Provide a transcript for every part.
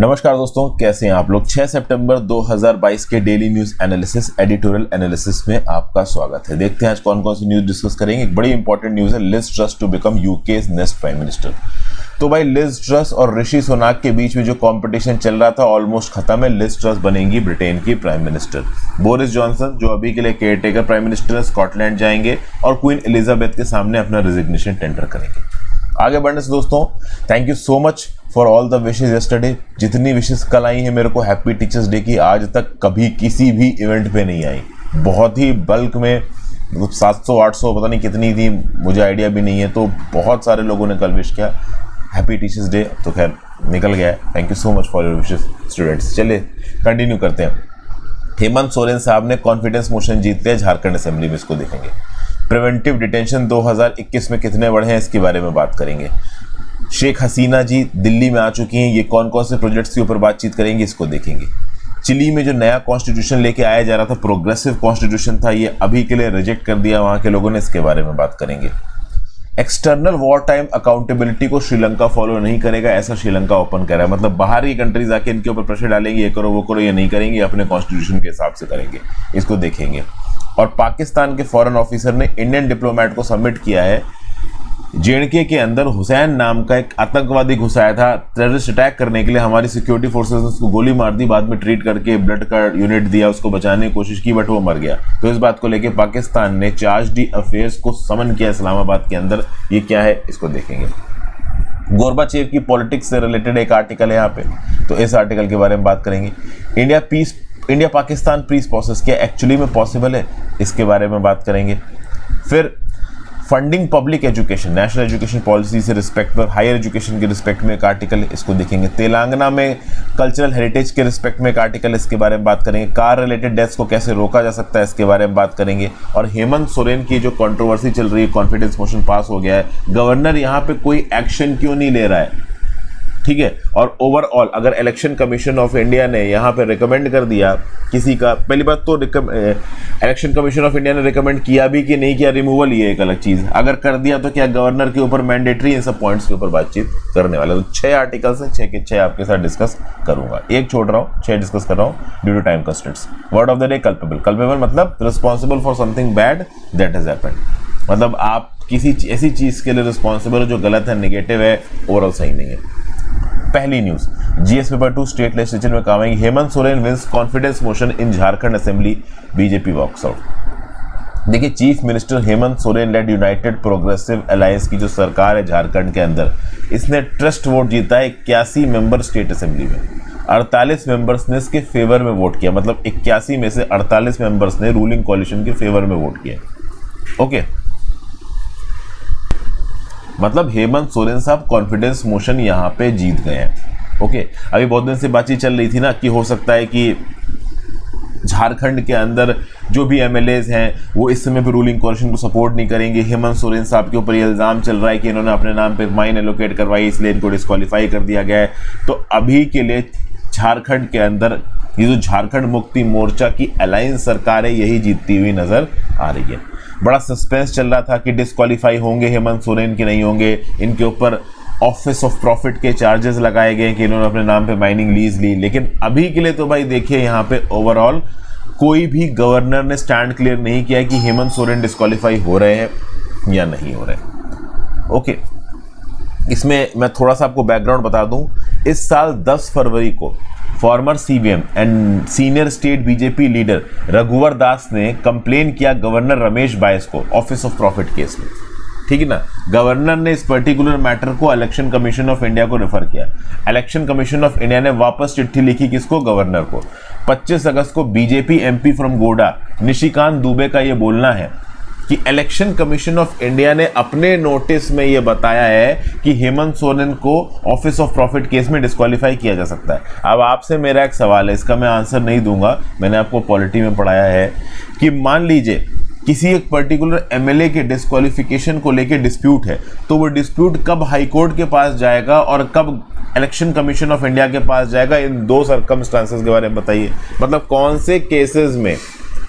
नमस्कार दोस्तों, कैसे हैं आप लोग। 6 सितंबर 2022 के daily news analysis editorial analysis में आपका स्वागत है। देखते हैं आज कौन कौन सी न्यूज डिस्कस करेंगे। एक बड़ी इंपॉर्टेंट न्यूज है, Liz Truss to become UK's next prime minister. तो भाई लिज ट्रस और ऋषि सुनाक के बीच में जो कंपटीशन चल रहा था ऑलमोस्ट खत्म है। लिज ट्रस बनेंगी ब्रिटेन की प्राइम मिनिस्टर। बोरिस जॉनसन जो अभी के लिए केयरटेकर प्राइम मिनिस्टर है, स्कॉटलैंड जाएंगे और क्वीन एलिजाबेथ के सामने अपना रेजिग्नेशन टेंडर करेंगे। आगे बढ़ने से दोस्तों, thank you so much for all the wishes yesterday. जितनी विशेज कल आई है मेरे को हैप्पी टीचर्स डे की, आज तक कभी किसी भी इवेंट पे नहीं आई। बहुत ही बल्क में, मतलब 700-800 पता नहीं कितनी थी, मुझे आइडिया भी नहीं है। तो बहुत सारे लोगों ने कल विश किया, हैप्पी टीचर्स डे। तो खैर निकल गया है, thank you so much for your wishes students. चलिए कंटिन्यू करते हैं। हेमंत सोरेन साहब ने कॉन्फिडेंस मोशन जीतते हैं झारखंड असेंबली में, इसको देखेंगे। प्रिवेंटिव डिटेंशन 2021 में कितने बढ़े हैं, इसके बारे में बात करेंगे। शेख हसीना जी दिल्ली में आ चुकी हैं, ये कौन कौन से प्रोजेक्ट्स के ऊपर बातचीत करेंगे, इसको देखेंगे। चिली में जो नया कॉन्स्टिट्यूशन लेके आया जा रहा था, प्रोग्रेसिव कॉन्स्टिट्यूशन था, ये अभी के लिए रिजेक्ट कर दिया वहां के लोगों ने, इसके बारे में बात करेंगे। एक्सटर्नल वॉर टाइम अकाउंटेबिलिटी को श्रीलंका फॉलो नहीं करेगा, ऐसा श्रीलंका ओपन कर रहा है। मतलब बाहर की कंट्रीज आके इनके ऊपर प्रेशर डालेंगे, ये करो वो करो, ये नहीं करेंगे, अपने कॉन्स्टिट्यूशन के हिसाब से करेंगे, इसको देखेंगे। और पाकिस्तान के फॉरेन ऑफिसर ने इंडियन डिप्लोमेट को सबमिट किया है। जेएंडके के अंदर हुसैन नाम का एक आतंकवादी घुसाया था टेररिस्ट अटैक करने के लिए, हमारी सिक्योरिटी फोर्सेस ने उसको गोली मार दी, बाद में ट्रीट करके ब्लड का यूनिट दिया, उसको बचाने की कोशिश की, बट वो मर गया। तो इस बात को लेकर पाकिस्तान ने चार्ज डी अफेयर्स को समन किया इस्लामाबाद के अंदर। ये क्या है, इसको देखेंगे। गोरबाचेव की पॉलिटिक्स से रिलेटेड एक आर्टिकल है यहाँ पे, तो इस आर्टिकल के बारे में बात करेंगे। इंडिया पाकिस्तान पीस प्रोसेस क्या एक्चुअली में पॉसिबल है, इसके बारे में बात करेंगे। फिर funding public education, national education policy से रिस्पेक्ट पर, हायर एजुकेशन के रिस्पेक्ट में एक आर्टिकल, इसको देखेंगे। तेलंगाना में कल्चरल हेरिटेज के रिस्पेक्ट में एक आर्टिकल, इसके बारे में बात करेंगे। कार रिलेटेड डेथ्स को कैसे रोका जा सकता है, इसके बारे में बात करेंगे। और हेमंत सोरेन की जो कंट्रोवर्सी चल रही है, कॉन्फिडेंस मोशन पास हो गया है, गवर्नर यहाँ पे कोई एक्शन क्यों नहीं ले रहा है, ठीक है। और ओवरऑल अगर इलेक्शन कमीशन ऑफ इंडिया ने यहाँ पे रिकमेंड कर दिया किसी का, पहली बात तो इलेक्शन कमीशन ऑफ इंडिया ने रिकमेंड किया भी कि नहीं किया, रिमूवल, ये एक अलग चीज। अगर कर दिया तो क्या गवर्नर के ऊपर मैंडेटरी, इन सब पॉइंट्स के ऊपर बातचीत करने वाला। तो 6 आर्टिकल्स हैं, 6 के 6 आपके साथ डिस्कस करूंगा। एक छोड़ रहा हूँ, 6 डिस्कस कर रहा हूँ due to time constraints. Word of the day culpable. Culpable मतलब responsible for something bad that has happened, मतलब आप किसी ऐसी चीज के लिए रिस्पॉन्सिबल हो जो गलत है, नेगेटिव है, ओवरऑल सही नहीं है। पहली news, GS paper 2 state legislature में काम आएंगे। Hemant Soren wins confidence motion in Jharkhand assembly, BJP walks out. देखिए, chief minister Hemant Soren led United Progressive Alliance की जो सरकार है झारखंड के अंदर, इसने ट्रस्ट वोट जीता है 81 मेंबर स्टेट असेंबली में। 48 मेंबर्स ने इसके फेवर में वोट किया, मतलब 81 में से 48 मेंबर्स ने रूलिंग कोalition के फेवर में वोट किया। ओके, मतलब हेमंत सोरेन साहब कॉन्फिडेंस मोशन यहां पे जीत गए हैं। ओके, अभी बहुत दिन से बातचीत चल रही थी ना कि हो सकता है कि झारखंड के अंदर जो भी एमएलएज हैं वो इस समय पे रूलिंग कोalition को सपोर्ट नहीं करेंगे। हेमंत सोरेन साहब के ऊपर ये इल्जाम चल रहा है कि इन्होंने अपने नाम पे माइन एलोकेट करवाई, इसलिए इनको डिस्क्वालीफाई कर दिया गया है। तो अभी के लिए झारखंड के अंदर ये जो झारखंड मुक्ति मोर्चा की अलायंस सरकार है, यही जीतती हुई नजर आ रही है। बड़ा सस्पेंस चल रहा था कि डिस्क्वालीफाई होंगे हेमंत सोरेन की नहीं होंगे, इनके ऊपर ऑफिस ऑफ प्रॉफिट के चार्जेस लगाए गए कि इन्होंने अपने नाम पे माइनिंग लीज ली। लेकिन अभी के लिए तो भाई देखिए, यहाँ पे ओवरऑल कोई भी गवर्नर ने स्टैंड क्लियर नहीं किया कि हेमंत सोरेन डिस्क्वालीफाई हो रहे हैं या नहीं हो रहे। ओके, इसमें मैं थोड़ा सा आपको बैकग्राउंड बता दूं। इस साल 10 फरवरी को former CBM and senior state BJP leader Raghubar Das ने कंप्लेन किया गवर्नर रमेश बायस को ऑफिस ऑफ प्रॉफिट केस में, ठीक है ना। गवर्नर ने इस पर्टिकुलर मैटर को इलेक्शन कमीशन ऑफ इंडिया को रेफर किया। इलेक्शन कमीशन ऑफ इंडिया ने वापस चिट्ठी लिखी किसको, गवर्नर को। 25 अगस्त को बीजेपी एमपी फ्रॉम गोडा निशिकांत दुबे का यह बोलना है कि इलेक्शन कमीशन ऑफ इंडिया ने अपने नोटिस में यह बताया है कि हेमंत सोरेन को ऑफिस ऑफ प्रॉफिट केस में डिस्क्वालीफाई किया जा सकता है। अब आपसे मेरा एक सवाल है, इसका मैं आंसर नहीं दूंगा, मैंने आपको पॉलिटी में पढ़ाया है कि मान लीजिए किसी एक पर्टिकुलर एमएलए के डिस्क्वालिफिकेशन को लेकर डिस्प्यूट है, तो वो डिस्प्यूट कब हाई कोर्ट के पास जाएगा और कब इलेक्शन कमीशन ऑफ इंडिया के पास जाएगा, इन 2 सर्कमस्टांसेस के बारे में बताइए। मतलब कौन से केसेस में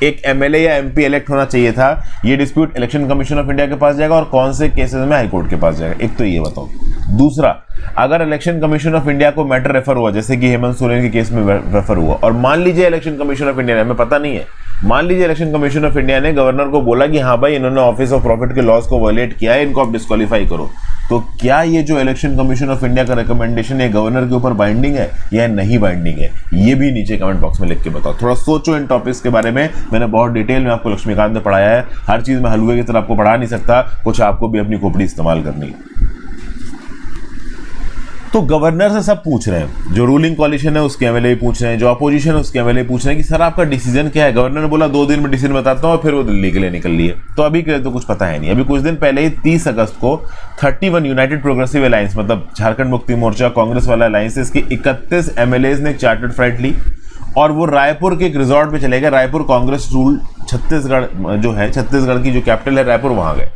एक एमएलए या एमपी इलेक्ट होना चाहिए था, ये dispute election commission of India के पास जाएगा और कौन से केसेस में हाईकोर्ट के पास जाएगा, एक तो ये बताओ। दूसरा, अगर इलेक्शन कमीशन ऑफ इंडिया को मैटर रेफर हुआ, जैसे कि हेमंत सोरेन के केस में रेफर हुआ, और मान लीजिए इलेक्शन कमीशन ऑफ इंडिया ने, हमें पता नहीं है, मान लीजिए इलेक्शन कमीशन ऑफ इंडिया ने गवर्नर को बोला कि हाँ भाई इन्होंने ऑफिस ऑफ प्रॉफिट के लॉज को वायलेट किया है, इनको आप डिस्क्वालीफाई करो, तो क्या ये जो इलेक्शन कमीशन ऑफ इंडिया का रिकमेंडेशन है गवर्नर के ऊपर बाइंडिंग है या नहीं बाइंडिंग है, ये भी नीचे कमेंट बॉक्स में लिख के बताओ। थोड़ा सोचो इन टॉपिक्स के बारे में, मैंने बहुत डिटेल में आपको लक्ष्मीकांत ने पढ़ाया है, हर चीज में हलवे की तरह आपको पढ़ा नहीं सकता, कुछ आपको भी अपनी खोपड़ी इस्तेमाल करनी है। तो गवर्नर से सब पूछ रहे हैं, जो रूलिंग कोalition है उसके एमएलए पूछ रहे हैं, जो अपोजिशन है उसके एमएलए पूछ रहे हैं कि सर आपका डिसीजन क्या है। गवर्नर ने बोला 2 दिन में डिसीजन बताता हूं, और फिर वो दिल्ली के लिए निकल लिए। तो अभी के लिए तो कुछ पता है नहीं। अभी कुछ दिन पहले ही 30 अगस्त को 31 यूनाइटेड प्रोग्रेसिव अलायंस, मतलब झारखंड मुक्ति मोर्चा कांग्रेस वाला अलायंस, इसके 31 एमएलए ने एक चार्टर्ड फ्लाइट ली और वो रायपुर के एक रिजॉर्ट पे चले गए। रायपुर कांग्रेस रूल छत्तीसगढ़ जो है, छत्तीसगढ़ की जो कैपिटल है रायपुर, वहां गए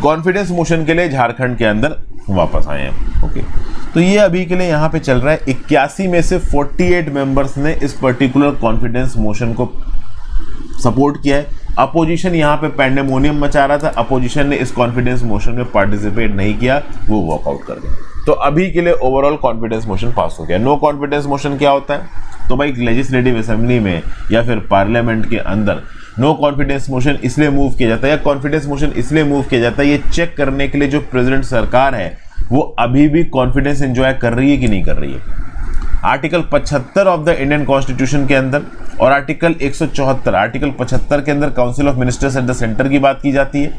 कॉन्फिडेंस मोशन के लिए, झारखंड के अंदर वापस आए हैं। ओके, तो ये अभी के लिए यहाँ पे चल रहा है। 81 में से 48 मेंबर्स ने इस पर्टिकुलर कॉन्फिडेंस मोशन को सपोर्ट किया है। अपोजिशन यहाँ पे पैंडेमोनियम मचा रहा था, अपोजिशन ने इस कॉन्फिडेंस मोशन में पार्टिसिपेट नहीं किया, वो वॉकआउट कर गए। तो अभी के लिए ओवरऑल कॉन्फिडेंस मोशन पास हो गया। नो कॉन्फिडेंस मोशन क्या होता है? तो भाई लेजिस्लेटिव असेंबली में या फिर पार्लियामेंट के अंदर नो कॉन्फिडेंस मोशन इसलिए मूव किया जाता है, या कॉन्फिडेंस मोशन इसलिए मूव किया जाता है, ये चेक करने के लिए जो प्रेसिडेंट सरकार है वो अभी भी कॉन्फिडेंस एंजॉय कर रही है कि नहीं कर रही है। Article 75 of the Indian constitution के अंदर और आर्टिकल 174, आर्टिकल 75 के अंदर council of ministers at the centre की बात की जाती है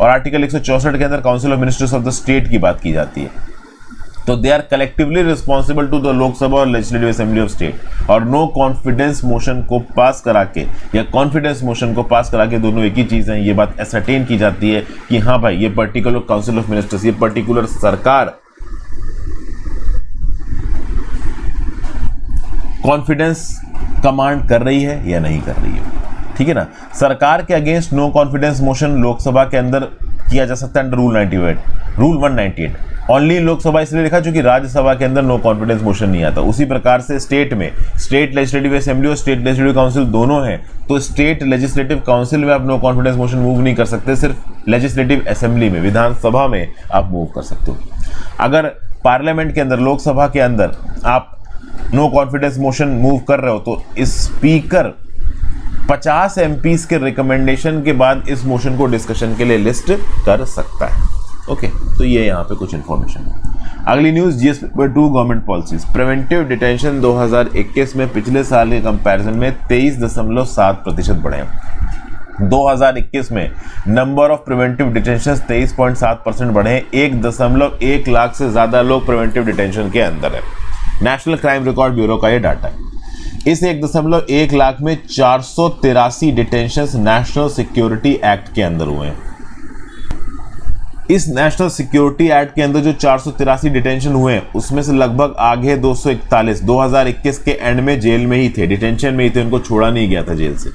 और आर्टिकल 164 के अंदर council of ministers of the state की बात की जाती है। तो they are collectively responsible to the Lok Sabha और लेजिस्लेटिव असेंबली ऑफ स्टेट। और नो कॉन्फिडेंस मोशन को पास करा के या कॉन्फिडेंस मोशन को पास करा के दोनों एक ही चीज है, ये बात एसरटेन की जाती है कि हाँ भाई ये पर्टिकुलर काउंसिल ऑफ मिनिस्टर्स, ये पर्टिकुलर सरकार कॉन्फिडेंस कमांड कर रही है या नहीं कर रही है। ठीक है ना। सरकार के against no confidence motion Lok Sabha के अंदर किया जा सकता है अंडर रूल 198। ओनली लोकसभा इसलिए लिखा क्योंकि राज्यसभा के अंदर नो कॉन्फिडेंस मोशन नहीं आता। उसी प्रकार से स्टेट में स्टेट लेजिस्लेटिव असेंबली और स्टेट लेजिस्लेटिव काउंसिल दोनों हैं, तो स्टेट लेजिस्लेटिव काउंसिल में आप नो कॉन्फिडेंस मोशन मूव नहीं कर सकते, सिर्फ लेजिस्लेटिव असेंबली में विधानसभा में आप मूव कर सकते हो। अगर पार्लियामेंट के अंदर लोकसभा के अंदर आप नो कॉन्फिडेंस मोशन मूव कर रहे हो तो स्पीकर 50 एमपीज के रिकमेंडेशन के बाद इस मोशन को डिस्कशन के लिए लिस्ट कर सकता है। ओके, तो ये यहाँ पे कुछ इंफॉर्मेशन है। अगली news GS paper 2 government policies. Preventive detention 2021 में पिछले साल के कंपैरिजन में 23.7% बढ़े। 2021 में नंबर ऑफ प्रिवेंटिव डिटेंशन 23.7% बढ़े। 1.1 लाख से ज्यादा लोग प्रिवेंटिव डिटेंशन के अंदर है। नेशनल क्राइम रिकॉर्ड ब्यूरो का ये डाटा है। इस 1.1 लाख में 483 डिटेंशंस नेशनल सिक्योरिटी एक्ट के अंदर हुए हैं। इस नेशनल सिक्योरिटी एक्ट के अंदर जो 483 डिटेंशन हुए हैं उसमें से लगभग आगे 241 2021 के एंड में जेल में ही थे, डिटेंशन में ही थे, उनको छोड़ा नहीं गया था जेल से।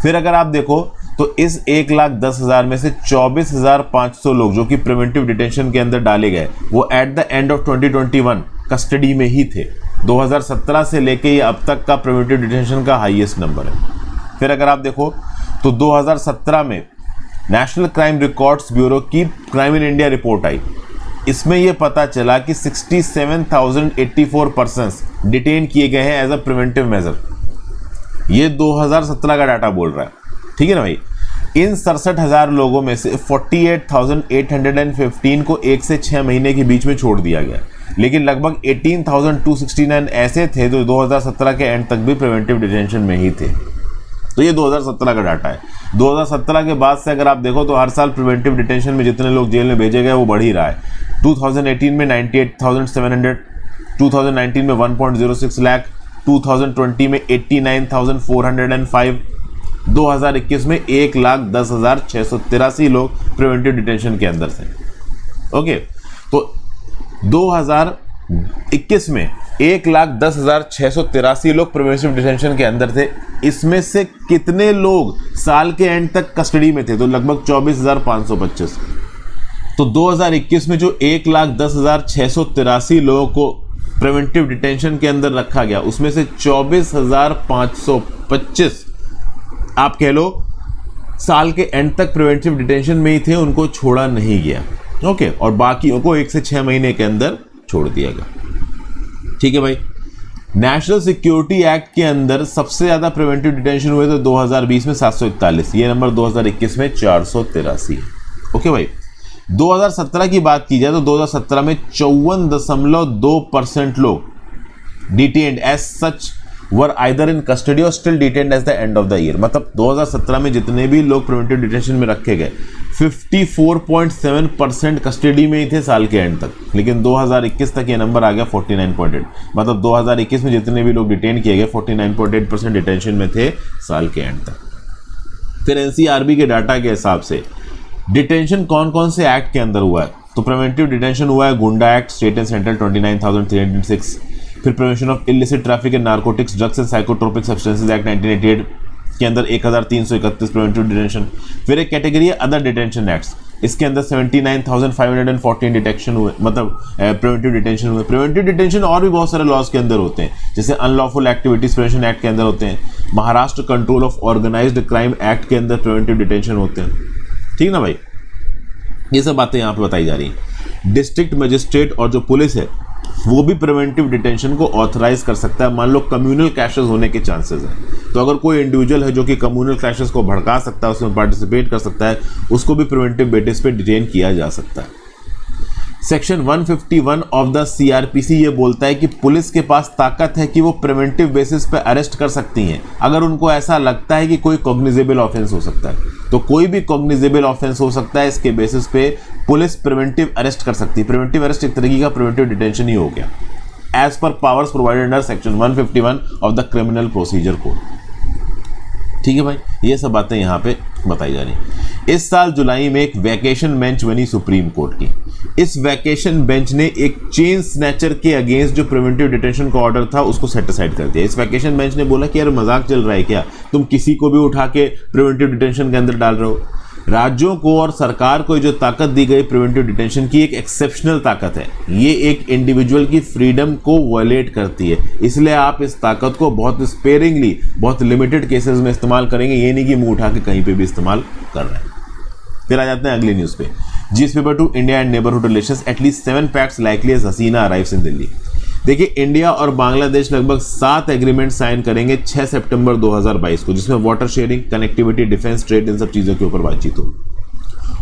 फिर अगर आप देखो तो इस 1,10,000 में से 24,500 लोग जो कि प्रिवेंटिव डिटेंशन के अंदर डाले गए वो at the end of 2021 custody में ही थे। 2017 से लेके ये अब तक का प्रिवेंटिव डिटेंशन का हाईएस्ट नंबर है। फिर अगर आप देखो तो 2017 में नेशनल क्राइम रिकॉर्ड्स ब्यूरो की क्राइम इन इंडिया रिपोर्ट आई। इसमें यह पता चला कि 67,084 पर्सन्स डिटेन किए गए हैं एज अ प्रिवेंटिव मेजर। ये 2017 का डाटा बोल रहा है, ठीक है ना भाई। इन 67,000 लोगों में से 48,815 को 1 से 6 महीने के बीच में छोड़ दिया गया, लेकिन लगभग 18,269 ऐसे थे जो 2017 के एंड तक भी प्रिवेंटिव डिटेंशन में ही थे। तो ये 2017 का डाटा है। 2017 के बाद से अगर आप देखो तो हर साल प्रिवेंटिव डिटेंशन में जितने लोग जेल में भेजे गए वो बढ़ ही रहा है। 2018 में 98,700, 2019 में 1.06 लाख, 2020 में 89,405, 2021 में 1,10,683 लोग प्रिवेंटिव डिटेंशन के अंदर थे। ओके, तो 2021 में 1,10,683 लोग प्रिवेंटिव डिटेंशन के अंदर थे। इसमें से कितने लोग साल के एंड तक कस्टडी में थे? तो लगभग 24,525। तो 2021 में जो 1,10,683 लोगों को प्रिवेंटिव डिटेंशन के अंदर रखा गया उसमें से 24,525 आप कह लो साल के एंड तक प्रिवेंटिव डिटेंशन में ही थे, उनको छोड़ा नहीं गया। ओके, और बाकियों को 1 से 6 महीने के अंदर छोड़ दिया गया। ठीक है भाई। नेशनल सिक्योरिटी एक्ट के अंदर सबसे ज्यादा प्रिवेंटिव डिटेंशन हुए थे 2020 में 741, ये नंबर 2021 में 483 है। ओके भाई। 2017 की बात की जाए तो 2017 में 54.2% लोग detained as such were either in custody और still detained as the end of the year. मतलब 2017 में जितने भी लोग प्रिवेंटिव डिटेंशन में रखे गए 54.7% कस्टडी में ही थे साल के एंड तक, लेकिन 2021 तक ये नंबर आ गया 49.8। मतलब 2021 में जितने भी लोग डिटेन किए गए 49.8% डिटेंशन में थे साल के एंड तक। फिर एनसीआरबी के डाटा के हिसाब से डिटेंशन कौन कौन से एक्ट के अंदर हुआ है, तो प्रिवेंटिव डिटेंशन हुआ है गुंडा एक्ट स्टेट एंड सेंट्रल 29,306, फिर prevention of illicit traffic and narcotics drugs and psychotropic substances act 1988 के अंदर 1331 प्रिवेंटिव डिटेंशन। फिर एक कैटेगरी है अदर डिटेंशन एक्ट्स, इसके अंदर 79,514 डिटेक्शन हुए, मतलब प्रिवेंटिव डिटेंशन हुए। प्रिवेंटिव डिटेंशन और भी बहुत सारे लॉज के अंदर होते हैं, जैसे अनलॉफुल एक्टिविटीज प्रिवेंशन एक्ट के अंदर होते हैं, Maharashtra control of organised crime act के अंदर प्रिवेंटिव डिटेंशन होते हैं। ठीक ना भाई, ये सब बातें यहाँ पे बताई जा रही हैं। डिस्ट्रिक्ट मजिस्ट्रेट और जो पुलिस है वो भी प्रिवेंटिव डिटेंशन को ऑथराइज कर सकता है। मान लो कम्युनल क्लैशेस होने के चांसेस हैं, तो अगर कोई इंडिविजुअल है जो कि कम्युनल क्लैशेस को भड़का सकता है, उसमें पार्टिसिपेट कर सकता है, उसको भी प्रिवेंटिव बेसिस पे डिटेन किया जा सकता है। सेक्शन 151 ऑफ द सीआरपीसी ये बोलता है कि पुलिस के पास ताकत है कि वो प्रिवेंटिव बेसिस पे अरेस्ट कर सकती हैं अगर उनको ऐसा लगता है कि कोई कॉग्निजेबल ऑफेंस हो सकता है। तो कोई भी कॉग्निजेबल ऑफेंस हो सकता है, इसके बेसिस पे पुलिस प्रिवेंटिव अरेस्ट कर सकती है। प्रिवेंटिव अरेस्ट एक तरीके का प्रिवेंटिव डिटेंशन ही हो गया as per powers provided under section 151 of the criminal procedure code. ठीक है भाई, ये सब बातें यहाँ पे बताई जा रही हैं। इस साल जुलाई में एक वैकेशन बेंच बनी सुप्रीम कोर्ट की। इस वैकेशन बेंच ने एक चेन स्नैचर के अगेंस्ट जो प्रिवेंटिव डिटेंशन का ऑर्डर था उसको सेट असाइड कर दिया। इस वैकेशन बेंच ने बोला कि यार मजाक चल रहा है क्या, तुम किसी को भी उठा के प्रिवेंटिव डिटेंशन के अंदर डाल रहे हो। राज्यों को और सरकार को जो ताकत दी गई प्रिवेंटिव डिटेंशन की एक एक्सेप्शनल ताकत है, ये एक इंडिविजुअल की फ्रीडम को वायलेट करती है, इसलिए आप इस ताकत को बहुत स्पेयरिंगली, बहुत लिमिटेड केसेस में इस्तेमाल करेंगे, ये नहीं कि मुंह उठा के कहीं पे भी इस्तेमाल कर रहे हैं। फिर आ जाते हैं अगली न्यूज़ पे। GS paper 2 India and neighbourhood relations at least 7 facts likely as Hasina arrives in Delhi. देखिए, इंडिया और बांग्लादेश लगभग 7 एग्रीमेंट साइन करेंगे 6 सितंबर 2022 को, जिसमें water sharing, connectivity, defence, trade, इन सब चीज़ों के ऊपर बातचीत होगी।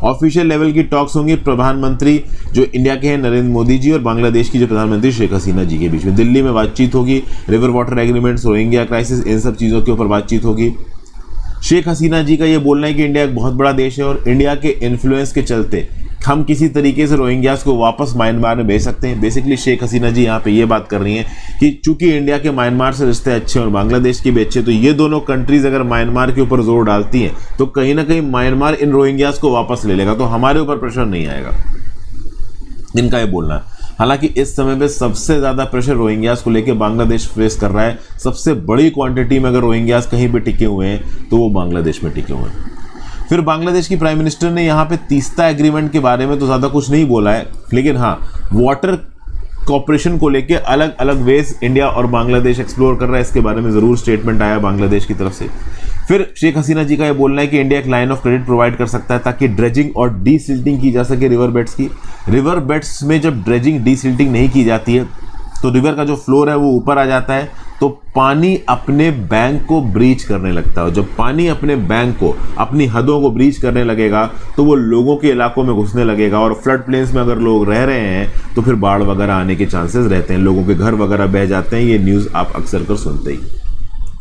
ऑफिशियल लेवल की टॉक्स होंगी प्रधानमंत्री जो इंडिया के हैं नरेंद्र मोदी जी और बांग्लादेश की जो प्रधानमंत्री शेख हसीना जी के बीच में दिल्ली में बातचीत होगी। River water agreements, Rohingya crisis, इन सब चीज़ों के ऊपर बातचीत होगी। शेख हसीना जी का ये बोलना है कि इंडिया एक बहुत बड़ा देश है और इंडिया के इन्फ्लुएंस के चलते हम किसी तरीके से रोहिंग्यास को वापस म्यांमार में भेज सकते हैं। बेसिकली शेख हसीना जी यहाँ पे ये बात कर रही हैं कि चूंकि इंडिया के म्यांमार से रिश्ते अच्छे और बांग्लादेश के भी अच्छे, तो ये दोनों कंट्रीज अगर म्यांमार के ऊपर जोर डालती हैं तो कहीं ना कहीं म्यांमार इन रोहिंग्यास को वापस ले लेगा, तो हमारे ऊपर प्रेशर नहीं आएगा, इनका ये बोलना है। हालांकि इस समय पे सबसे ज़्यादा प्रेशर रोहिंग्यास को लेकर बांग्लादेश फेस कर रहा है। सबसे बड़ी क्वांटिटी में अगर रोहिंग्यास कहीं पे टिके हुए हैं तो वो बांग्लादेश में टिके हुए हैं। फिर बांग्लादेश की प्राइम मिनिस्टर ने यहाँ पे तीस्ता एग्रीमेंट के बारे में तो ज़्यादा कुछ नहीं बोला है, लेकिन हाँ, वाटर कॉपरेशन को लेके अलग अलग वेज इंडिया और बांग्लादेश एक्सप्लोर कर रहा है, इसके बारे में ज़रूर स्टेटमेंट आया बांग्लादेश की तरफ से। फिर शेख हसीना जी का ये बोलना है कि इंडिया एक लाइन ऑफ क्रेडिट प्रोवाइड कर सकता है ताकि ड्रेजिंग और डीसिल्टिंग की जा सके रिवर बेड्स की। रिवर बेड्स में जब ड्रेजिंग डीसिल्टिंग नहीं की जाती है तो रिवर का जो फ्लोर है वो ऊपर आ जाता है, तो पानी अपने बैंक को ब्रीच करने लगता है। जब पानी अपने बैंक को, अपनी हदों को ब्रीच करने लगेगा तो वो लोगों के इलाकों में घुसने लगेगा, और फ्लड प्लेन्स में अगर लोग रह रहे हैं तो फिर बाढ़ वगैरह आने के चांसेस रहते हैं, लोगों के घर वगैरह बह जाते हैं। ये न्यूज़ आप अक्सर कर सुनते ही।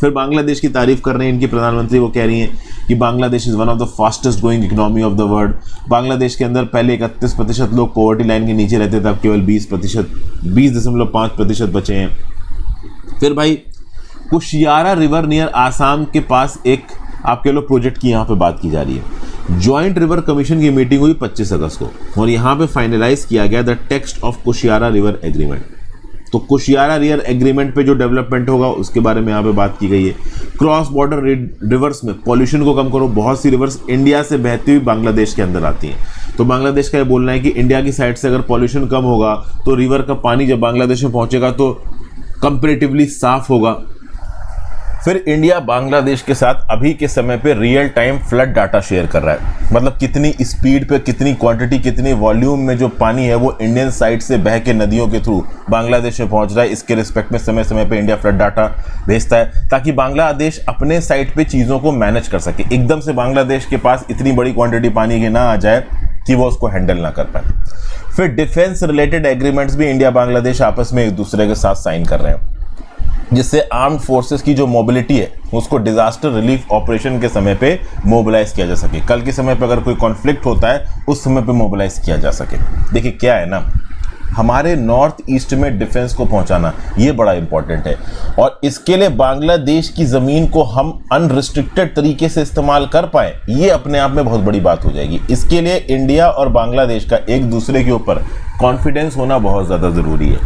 फिर बांग्लादेश की तारीफ कर रहे हैं इनकी प्रधानमंत्री, वो कह रही हैं कि Bangladesh is one of the fastest growing economy of the world. Bangladesh के अंदर पहले 31% लोग पॉवर्टी लाइन के नीचे रहते थे, अब केवल 20.5% बचे हैं। फिर भाई कुशियारा रिवर नियर आसाम के पास एक आप कह लो प्रोजेक्ट की यहाँ पे बात की जा रही है। जॉइंट रिवर कमीशन की मीटिंग हुई 25 अगस्त को और यहाँ पे फाइनलाइज किया गया the text of Kushiyara river agreement. तो कुशियारा रिवर एग्रीमेंट पे जो डेवलपमेंट होगा उसके बारे में यहाँ पे बात की गई है। क्रॉस बॉर्डर रिवर्स में पॉल्यूशन को कम करो। बहुत सी रिवर्स इंडिया से बहती हुई बांग्लादेश के अंदर आती हैं, तो बांग्लादेश का ये बोलना है कि इंडिया की साइड से अगर पॉल्यूशन कम होगा तो रिवर का पानी जब बांग्लादेश में पहुँचेगा तो कंपेरेटिवली साफ होगा। फिर इंडिया बांग्लादेश के साथ अभी के समय पे real time flood data share कर रहा है, मतलब कितनी स्पीड पे, कितनी क्वांटिटी, कितनी वॉल्यूम में जो पानी है वो इंडियन साइड से बह के नदियों के थ्रू बांग्लादेश में पहुंच रहा है। इसके रिस्पेक्ट में समय समय पे इंडिया फ्लड डाटा भेजता है ताकि बांग्लादेश अपने साइड पे चीज़ों को मैनेज कर सके। एकदम से बांग्लादेश के पास इतनी बड़ी क्वांटिटी पानी की ना आ जाए कि वो उसको हैंडल ना कर पाए। फिर डिफेंस रिलेटेड एग्रीमेंट्स भी इंडिया बांग्लादेश आपस में एक दूसरे के साथ साइन कर रहे हैं, जिससे आर्म्ड फोर्सेस की जो मोबिलिटी है उसको डिजास्टर रिलीफ ऑपरेशन के समय पे मोबिलाइज किया जा सके। कल के समय पे अगर कोई कॉन्फ्लिक्ट होता है उस समय पे मोबिलाइज किया जा सके। देखिए क्या है ना, हमारे नॉर्थ ईस्ट में डिफेंस को पहुंचाना ये बड़ा इंपॉर्टेंट है, और इसके लिए बांग्लादेश की ज़मीन को हम अनरिस्ट्रिक्टेड तरीके से इस्तेमाल कर पाए, ये अपने आप में बहुत बड़ी बात हो जाएगी। इसके लिए इंडिया और बांग्लादेश का एक दूसरे के ऊपर कॉन्फिडेंस होना बहुत ज़्यादा ज़रूरी है।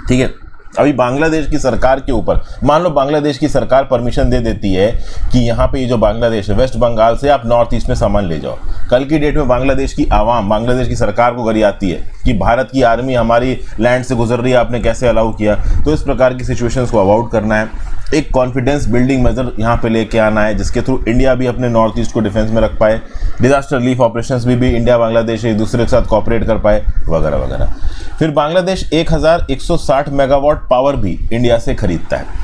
ठीक है, अभी बांग्लादेश की सरकार के ऊपर, मान लो बांग्लादेश की सरकार परमिशन दे देती है कि यहाँ पे ये जो बांग्लादेश है, वेस्ट बंगाल से आप नॉर्थ ईस्ट में सामान ले जाओ। कल की डेट में बांग्लादेश की आवाम बांग्लादेश की सरकार को गरी आती है कि भारत की आर्मी हमारी लैंड से गुजर रही है, आपने कैसे अलाउ किया। तो इस प्रकार की सिचुएशंस को अवॉइड करना है, एक कॉन्फिडेंस बिल्डिंग मेजर यहाँ पे लेके आना है, जिसके थ्रू इंडिया भी अपने नॉर्थ ईस्ट को डिफेंस में रख पाए, डिजास्टर रिलीफ ऑपरेशंस भी इंडिया बांग्लादेश एक दूसरे के साथ कॉपरेट कर पाए, वगैरह वगैरह। फिर बांग्लादेश 1160 मेगावाट पावर भी इंडिया से खरीदता है।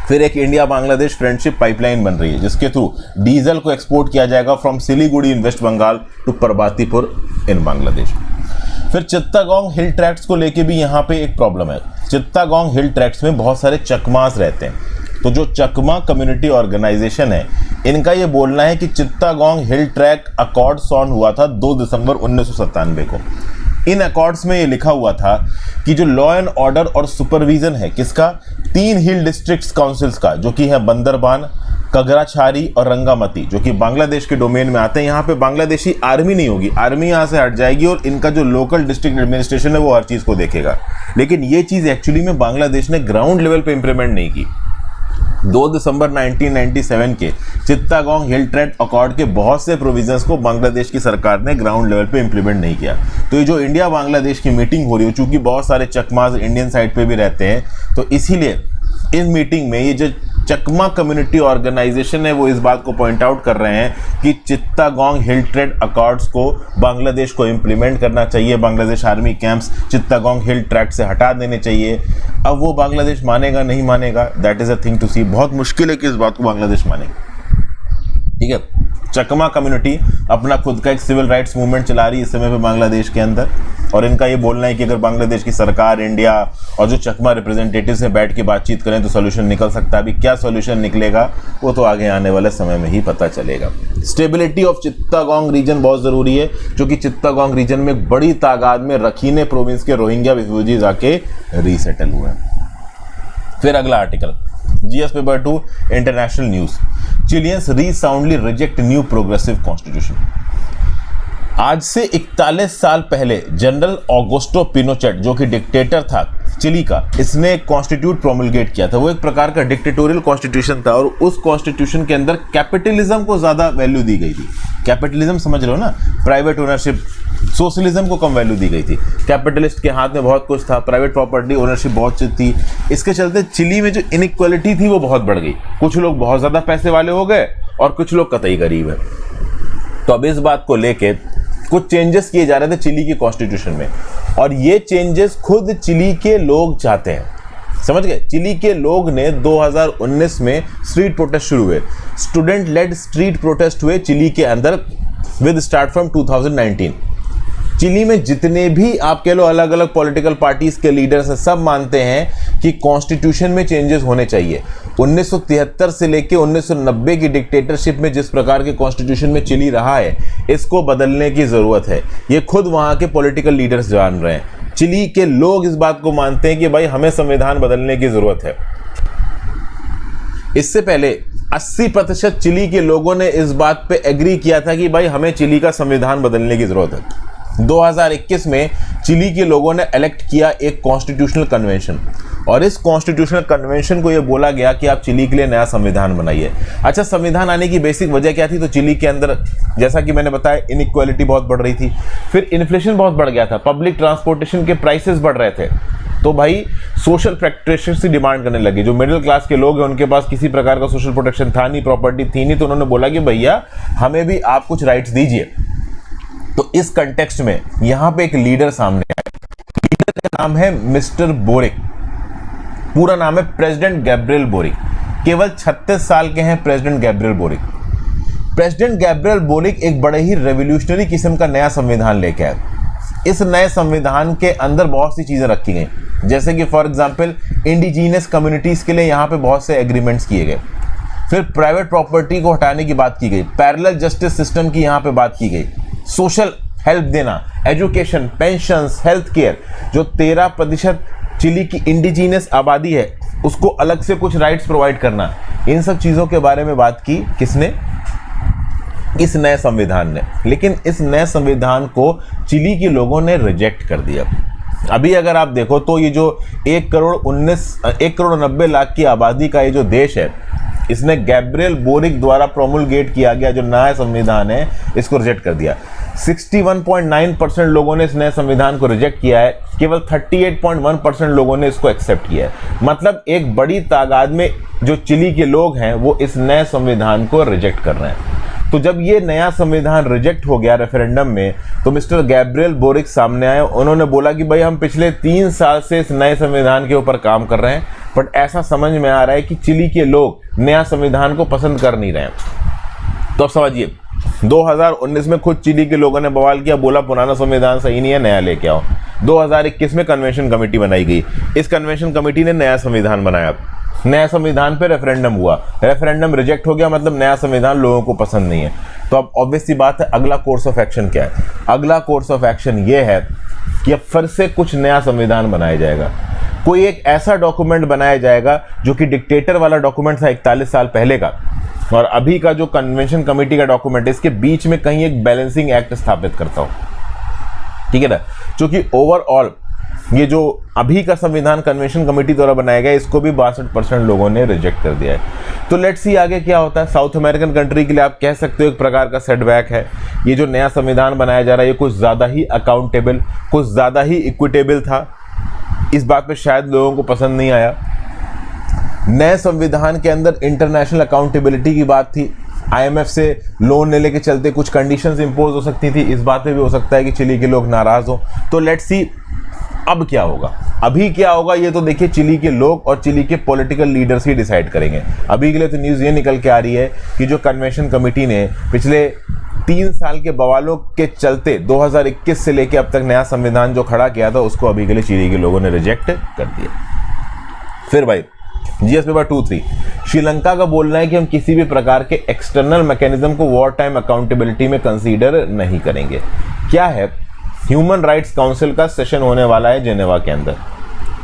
फिर एक इंडिया बांग्लादेश फ्रेंडशिप पाइपलाइन बन रही है, जिसके थ्रू डीजल को एक्सपोर्ट किया जाएगा from Siliguri in West Bengal to Parbatipur in Bangladesh. फिर चित्तागोंग हिल ट्रैक्ट्स को लेके भी यहाँ पे एक प्रॉब्लम है। चित्तागोंग हिल ट्रैक्ट्स में बहुत सारे चकमास रहते हैं, तो जो चकमा कम्युनिटी ऑर्गेनाइजेशन है, इनका ये बोलना है कि चित्तागोंग हिल ट्रैक अकॉर्ड साइन हुआ था 2 दिसंबर 1997 को। इन अकॉर्ड्स में ये लिखा हुआ था कि जो लॉ एंड ऑर्डर और सुपरविजन है किसका, 3 हिल डिस्ट्रिक्ट्स काउंसिल्स का, जो कि है बंदरबान, कगराछारी और रंगामती, जो कि बांग्लादेश के डोमेन में आते हैं। यहाँ पे बांग्लादेशी आर्मी नहीं होगी, आर्मी यहाँ से हट जाएगी और इनका जो लोकल डिस्ट्रिक्ट एडमिनिस्ट्रेशन है वो हर चीज़ को देखेगा। लेकिन ये चीज़ एक्चुअली में बांग्लादेश ने ग्राउंड लेवल पे इंप्लीमेंट नहीं की। 2 दिसंबर 1997 के चित्तागोंग हिल ट्रैक्ट अकॉर्ड के बहुत से प्रोविजंस को बांग्लादेश की सरकार ने ग्राउंड लेवल पे इंप्लीमेंट नहीं किया। तो ये जो इंडिया बांग्लादेश की मीटिंग हो रही है, चूंकि बहुत सारे चकमास इंडियन साइड पे भी रहते हैं, तो इसीलिए इस मीटिंग में ये जो चकमा कम्युनिटी ऑर्गेनाइजेशन है वो इस बात को पॉइंट आउट कर रहे हैं कि चित्तागोंग हिल ट्रैक्ट अकॉर्ड्स को बांग्लादेश को इंप्लीमेंट करना चाहिए। बांग्लादेश आर्मी कैंप्स चित्तागोंग हिल ट्रैक्ट से हटा देने चाहिए। अब वो बांग्लादेश मानेगा नहीं मानेगा, that is a thing to see. बहुत मुश्किल है कि इस बात को बांग्लादेश मानेगा। ठीक है, चकमा कम्युनिटी अपना खुद का एक सिविल राइट्स मूवमेंट चला रही है इस समय पे बांग्लादेश के अंदर, और इनका ये बोलना है कि अगर बांग्लादेश की सरकार, इंडिया और जो चकमा रिप्रेजेंटेटिव्स हैं बैठ के बातचीत करें तो सोल्यूशन निकल सकता है। अभी क्या सोल्यूशन निकलेगा वो तो आगे आने वाले समय में ही पता चलेगा। स्टेबिलिटी ऑफ चित्तागोंग रीजन बहुत ज़रूरी है, क्योंकि चित्तागोंग रीजन में बड़ी तादाद में रखीने प्रोविंस के रोहिंग्या रिफ्यूजीज आके रीसेटल हुए हैं। फिर अगला article, GS paper 2 international news, Chileans resoundingly reject new progressive constitution. आज से 41 साल पहले जनरल ऑगोस्टो पिनोचेट, जो कि डिक्टेटर था चिली का, इसने एक कॉन्स्टिट्यूट प्रोमलगेट किया था। वो एक प्रकार का डिक्टेटोरियल कॉन्स्टिट्यूशन था, और उस कॉन्स्टिट्यूशन के अंदर कैपिटलिज्म को ज़्यादा वैल्यू दी गई थी। कैपिटलिज्म समझ रहे हो ना, प्राइवेट ओनरशिप। सोशलिज्म को कम वैल्यू दी गई थी। कैपिटलिस्ट के हाथ में बहुत कुछ था, प्राइवेट प्रॉपर्टी ओनरशिप बहुत थी। इसके चलते चिली में जो इनइक्वालिटी थी वो बहुत बढ़ गई। कुछ लोग बहुत ज़्यादा पैसे वाले हो गए और कुछ लोग कतई गरीब है। तो अब इस बात को लेके कुछ चेंजेस किए जा रहे थे चिली की कॉन्स्टिट्यूशन में, और ये चेंजेस खुद चिली के लोग चाहते हैं। समझ गए, चिली के लोग ने 2019 में स्ट्रीट प्रोटेस्ट शुरू हुए, स्टूडेंट लेड स्ट्रीट प्रोटेस्ट हुए चिली के अंदर विद स्टार्ट फ्रॉम 2019। चिली में जितने भी आप कह लो अलग अलग पॉलिटिकल पार्टीज के लीडर्स हैं, सब मानते हैं कि कॉन्स्टिट्यूशन में चेंजेस होने चाहिए। 1973 से लेके 1990 की डिक्टेटरशिप में जिस प्रकार के कॉन्स्टिट्यूशन में चिली रहा है, इसको बदलने की जरूरत है। ये खुद वहां के पॉलिटिकल लीडर्स जान रहे हैं। चिली के लोग इस बात को मानते हैं कि भाई हमें संविधान बदलने की जरूरत है। इससे पहले 80% चिली के लोगों ने इस बात पे एग्री किया था कि भाई हमें चिली का संविधान बदलने की जरूरत है। 2021 में चिली के लोगों ने इलेक्ट किया एक कॉन्स्टिट्यूशनल कन्वेंशन, और इस कॉन्स्टिट्यूशनल कन्वेंशन को ये बोला गया कि आप चिली के लिए नया संविधान बनाइए। अच्छा, संविधान आने की बेसिक वजह क्या थी? तो चिली के अंदर जैसा कि मैंने बताया इनइक्वालिटी बहुत बढ़ रही थी, फिर इन्फ्लेशन बहुत बढ़ गया था, पब्लिक ट्रांसपोर्टेशन के प्राइसेस बढ़ रहे थे, तो भाई सोशल प्रैक्टिसेस की डिमांड करने लगे। जो मिडिल क्लास के लोग हैं उनके पास किसी प्रकार का सोशल प्रोटेक्शन था नहीं, प्रॉपर्टी थी नहीं, तो उन्होंने बोला कि भैया हमें भी आप कुछ राइट्स दीजिए। तो इस कंटेक्स्ट में यहां पे एक लीडर सामने आया। लीडर का नाम है मिस्टर बोरिक, पूरा नाम है प्रेसिडेंट गैब्रियल बोरिक। केवल 36 साल के हैं president Gabriel boric. President Gabriel boric एक बड़े ही रेवोल्यूशनरी किस्म का नया संविधान लेके आए। इस नए संविधान के अंदर बहुत सी चीजें रखी गई, जैसे कि फॉर एग्जांपल इंडिजीनियस कम्युनिटीज के लिए यहाँ पे बहुत से एग्रीमेंट्स किए गए, फिर प्राइवेट प्रॉपर्टी को हटाने की बात की गई, पैरेलल जस्टिस सिस्टम की यहाँ पे बात की गई, सोशल हेल्प देना, एजुकेशन, पेंशंस, हेल्थ केयर, जो 13% चिली की इंडिजीनियस आबादी है उसको अलग से कुछ राइट्स प्रोवाइड करना, इन सब चीज़ों के बारे में बात की किसने? इस नए संविधान ने। लेकिन इस नए संविधान को चिली के लोगों ने रिजेक्ट कर दिया। अभी अगर आप देखो तो ये जो 1 करोड़ 90 लाख की आबादी का ये जो देश है, इसने गैब्रियल बोरिक द्वारा प्रोमुलगेट किया गया जो नया संविधान है इसको रिजेक्ट कर दिया। 61.9% लोगों ने इस नए संविधान को रिजेक्ट किया है, केवल 38.1% लोगों ने इसको एक्सेप्ट किया है। मतलब एक बड़ी तादाद में जो चिली के लोग हैं वो इस नए संविधान को रिजेक्ट कर रहे हैं। तो जब ये नया संविधान रिजेक्ट हो गया रेफरेंडम में, तो मिस्टर गैब्रियल बोरिक सामने आए। उन्होंने बोला कि भाई हम पिछले 3 साल से इस नए संविधान के ऊपर काम कर रहे हैं, बट ऐसा समझ में आ रहा है कि चिली के लोग नया संविधान को पसंद कर नहीं रहे हैं। तो अब समझिए 2019 में खुद चिली के लोगों ने बवाल किया, बोला पुराना संविधान सही नहीं है, नया लेके आओ। 2021 में कन्वेंशन कमेटी बनाई गई, इस कन्वेंशन कमेटी ने नया संविधान बनाया। नया संविधान पे रेफरेंडम हुआ, रेफरेंडम रिजेक्ट हो गया, मतलब नया संविधान लोगों को पसंद नहीं है। तो अब ऑब्वियस सी बात है, अगला कोर्स ऑफ एक्शन क्या है? अगला कोर्स ऑफ एक्शन ये है कि अब फिर से कुछ नया संविधान बनाया जाएगा। कोई एक ऐसा डॉक्यूमेंट बनाया जाएगा जो कि डिक्टेटर वाला डॉक्यूमेंट था 41 साल पहले का, और अभी का जो कन्वेंशन कमेटी का डॉक्यूमेंट है इसके बीच में कहीं एक बैलेंसिंग एक्ट स्थापित करता हूं, ठीक है ना? क्योंकि ओवरऑल ये जो अभी का संविधान कन्वेंशन कमेटी द्वारा बनाया गया इसको भी 62% लोगों ने रिजेक्ट कर दिया है। तो लेट्स सी आगे क्या होता है। साउथ अमेरिकन कंट्री के लिए आप कह सकते हो एक प्रकार का सेटबैक है। ये जो नया संविधान बनाया जा रहा है ये कुछ ज़्यादा ही अकाउंटेबल, कुछ ज़्यादा ही इक्विटेबल था। इस बात पे शायद लोगों को पसंद नहीं आया। नए संविधान के अंदर इंटरनेशनल अकाउंटेबिलिटी की बात थी, IMF से लोन लेने के चलते कुछ कंडीशंस इंपोज हो सकती थी, इस बात पे भी हो सकता है कि चिली के लोग नाराज हो। तो लेट्स सी अब क्या होगा, अभी क्या होगा ये तो देखिए चिली के लोग और चिली के पॉलिटिकल लीडर्स ही डिसाइड करेंगे। अभी के लिए तो न्यूज़ ये निकल के आ रही है कि जो कन्वेंशन कमेटी ने पिछले 3 साल के बवालों के चलते 2021 से लेके अब तक नया संविधान जो खड़ा किया था उसको अभी के लिए चिली के लोगों ने रिजेक्ट कर दिया। फिर भाई GS पेपर 2-3 श्रीलंका का बोलना है कि हम किसी भी प्रकार के एक्सटर्नल मैकेनिज्म को वॉर टाइम अकाउंटेबिलिटी में कंसीडर नहीं करेंगे। क्या है, ह्यूमन राइट्स काउंसिल का सेशन होने वाला है जेनेवा के अंदर,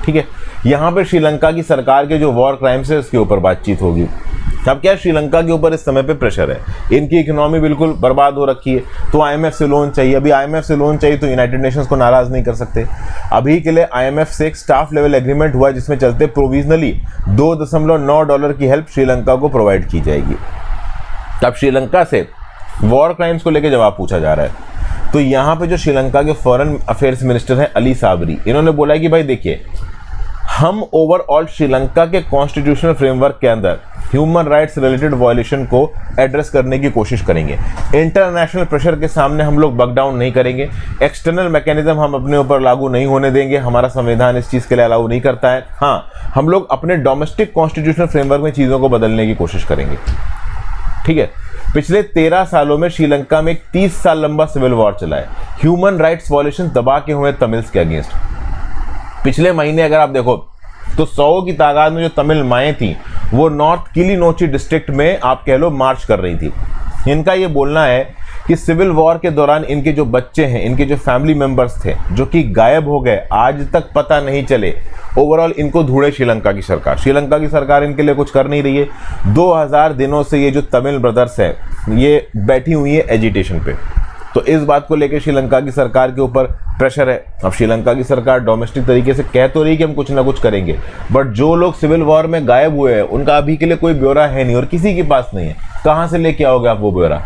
ठीक है? यहाँ पे श्रीलंका की सरकार के जो वॉर क्राइम्स है उसके ऊपर बातचीत होगी। अब क्या श्रीलंका के ऊपर इस समय पे प्रेशर है, इनकी इकोनॉमी बिल्कुल बर्बाद हो रखी है, तो IMF से लोन चाहिए। अभी IMF से लोन चाहिए तो यूनाइटेड नेशंस को नाराज नहीं कर सकते। अभी के लिए IMF से एक स्टाफ लेवल एग्रीमेंट हुआ जिसमें चलते प्रोविजनली $2.9 की हेल्प श्रीलंका को प्रोवाइड की जाएगी। तब श्रीलंका से वॉर क्राइम्स को लेकर जवाब पूछा जा रहा है। तो यहाँ पे जो श्रीलंका के फॉरेन अफेयर्स मिनिस्टर हैं अली साबरी, इन्होंने बोला है कि भाई देखिए हम ओवरऑल श्रीलंका के कॉन्स्टिट्यूशनल फ्रेमवर्क के अंदर ह्यूमन राइट्स रिलेटेड वायलेशन को एड्रेस करने की कोशिश करेंगे। इंटरनेशनल प्रेशर के सामने हम लोग बक डाउन नहीं करेंगे। एक्सटर्नल मैकेनिज्म हम अपने ऊपर लागू नहीं होने देंगे, हमारा संविधान इस चीज़ के लिए अलाउ नहीं करता है। हाँ, हम लोग अपने डोमेस्टिक कॉन्स्टिट्यूशनल फ्रेमवर्क में चीज़ों को बदलने की कोशिश करेंगे, ठीक है? पिछले 13 सालों में श्रीलंका में एक 30 साल लंबा सिविल वॉर चला है, ह्यूमन राइट्स वायलेशन दबा के हुए तमिल्स के अगेंस्ट। पिछले महीने अगर आप देखो तो 100 की तादाद में जो तमिल माएँ थी वो नॉर्थ किलिनोची डिस्ट्रिक्ट में आप कह लो मार्च कर रही थी। इनका ये बोलना है कि सिविल वॉर के दौरान इनके जो बच्चे हैं, इनके जो फैमिली मेंबर्स थे जो कि गायब हो गए, आज तक पता नहीं चले। ओवरऑल इनको ढूंढे श्रीलंका की सरकार। श्रीलंका की सरकार इनके लिए कुछ कर नहीं रही है। 2000 दिनों से ये जो तमिल ब्रदर्स है ये बैठी हुई है एजिटेशन पे। तो इस बात को लेकर श्रीलंका की सरकार के ऊपर प्रेशर है। अब श्रीलंका की सरकार डोमेस्टिक तरीके से कह तो रही कि हम कुछ ना कुछ करेंगे, बट जो लोग सिविल वॉर में गायब हुए हैं उनका अभी के लिए कोई ब्यौरा है नहीं और किसी के पास नहीं है। कहां से लेके आओगे आप वो ब्यौरा?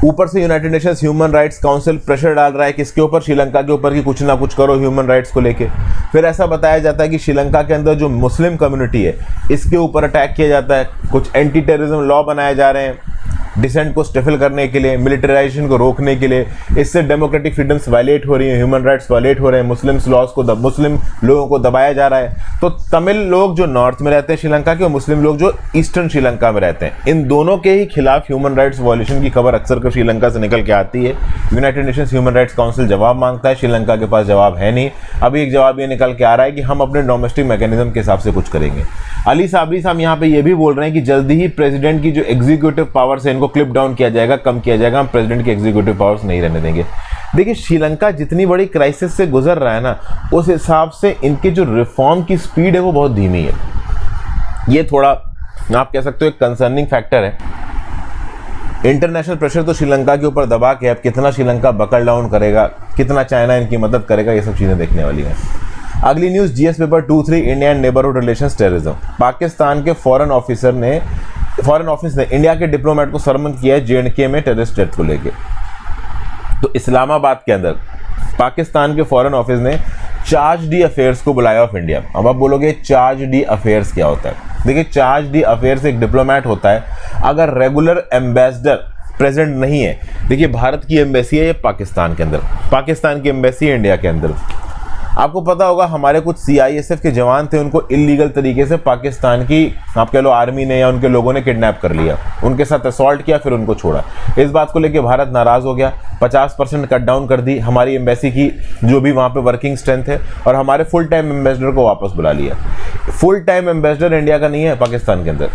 ऊपर से United Nations human rights council pressure डाल रहा है किसके ऊपर? श्रीलंका के ऊपर कि कुछ ना कुछ करो ह्यूमन राइट्स को लेके। फिर ऐसा बताया जाता है कि श्रीलंका के अंदर जो मुस्लिम कम्युनिटी है इसके ऊपर अटैक किया जाता है। कुछ एंटी टेररिज्म लॉ बनाए जा रहे हैं डिसेंट को स्टिफल करने के लिए, मिलिटराइजेशन को रोकने के लिए। इससे डेमोक्रेटिक फ्रीडम्स वायलेट हो रही हैं, ह्यूमन राइट्स वायलेट हो रहे हैं, मुस्लिम लॉज को मुस्लिम लोगों को दबाया जा रहा है। तो तमिल लोग जो नॉर्थ में रहते हैं श्रीलंका के और मुस्लिम लोग जो ईस्टर्न श्रीलंका में रहते हैं, इन दोनों के ही खिलाफ ह्यूमन राइट्स वायलेशन की खबर अक्सर श्रीलंका से निकल के आती है। United Nations human rights council जवाब मांगता है, श्रीलंका के पास जवाब है नहीं। अभी एक जवाब ये निकल के आ रहा है कि हम अपने डोमेस्टिक मैकेनिज्म के हिसाब से कुछ करेंगे। अली साबरी साहब यहाँ पे ये भी बोल रहे हैं कि जल्दी ही प्रेसिडेंट की जो एग्जीक्यूटिव पावर्स है इनको क्लिप डाउन किया जाएगा, कम किया जाएगा, हम प्रेसिडेंट की एग्जीक्यूटिव पावर्स नहीं रहने देंगे। देखिए श्रीलंका जितनी बड़ी क्राइसिस से गुजर रहा है ना, उस हिसाब से इनकी जो रिफॉर्म की स्पीड है वो बहुत धीमी है। ये थोड़ा आप कह सकते हो एक कंसर्निंग फैक्टर है। इंटरनेशनल प्रेशर तो श्रीलंका के ऊपर दबा के अब कितना श्रीलंका बकल डाउन करेगा, कितना चाइना इनकी मदद करेगा, ये सब चीजें देखने वाली हैं। अगली news GS paper 2-3 India and neighbourhood relations terrorism. Pakistan के फॉरेन ऑफिस ने इंडिया के डिप्लोमेट को समन किया है जेएंडके में टेररिस्ट डेथ को लेकर। तो इस्लामाबाद के अंदर पाकिस्तान के फॉरेन ऑफिस ने चार्ज डी अफेयर्स को बुलाया ऑफ इंडिया। अब आप बोलोगे चार्ज डी अफेयर्स क्या होता है? देखिए चार्ज डी अफेयर्स एक डिप्लोमेट होता है अगर रेगुलर एम्बेसडर प्रेजेंट नहीं है। देखिए भारत की एम्बेसी है ये पाकिस्तान के अंदर, पाकिस्तान की एम्बेसी है इंडिया के अंदर। आपको पता होगा हमारे कुछ सीआईएसएफ के जवान थे, उनको इलीगल तरीके से पाकिस्तान की आप कह लो आर्मी ने या उनके लोगों ने किडनैप कर लिया, उनके साथ असॉल्ट किया, फिर उनको छोड़ा। इस बात को लेकर भारत नाराज हो गया, 50% कट डाउन कर दी हमारी एम्बेसी की जो भी वहाँ पे वर्किंग स्ट्रेंथ है, और हमारे फुल टाइम एम्बेसडर को वापस बुला लिया। फुल टाइम एम्बेसडर इंडिया का नहीं है पाकिस्तान के अंदर,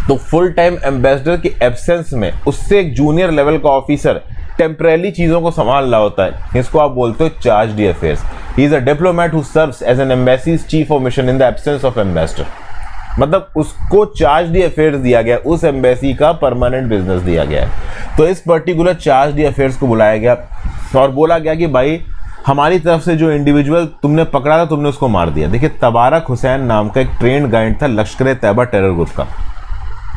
तो फुल टाइम एम्बेसडर की एब्सेंस में उससे एक जूनियर लेवल का ऑफिसर टेम्परेली चीजों को संभाल रहा होता है। इसको आप बोलते हो charge d' affaires. He is a diplomat who serves as an embassy's chief of mission in the absence of ambassador. मतलब उसको चार्ज डी अफेयर्स दिया गया, उस एम्बेसी का परमानेंट बिजनेस दिया गया है। तो इस पर्टिकुलर चार्ज डी अफेयर्स को बुलाया गया और बोला गया कि भाई हमारी तरफ से जो इंडिविजुअल तुमने पकड़ा था तुमने उसको मार दिया। देखिए तबारक हुसैन नाम का एक ट्रेंड गाइड था लश्कर तैयबा टेरर ग्रुप का,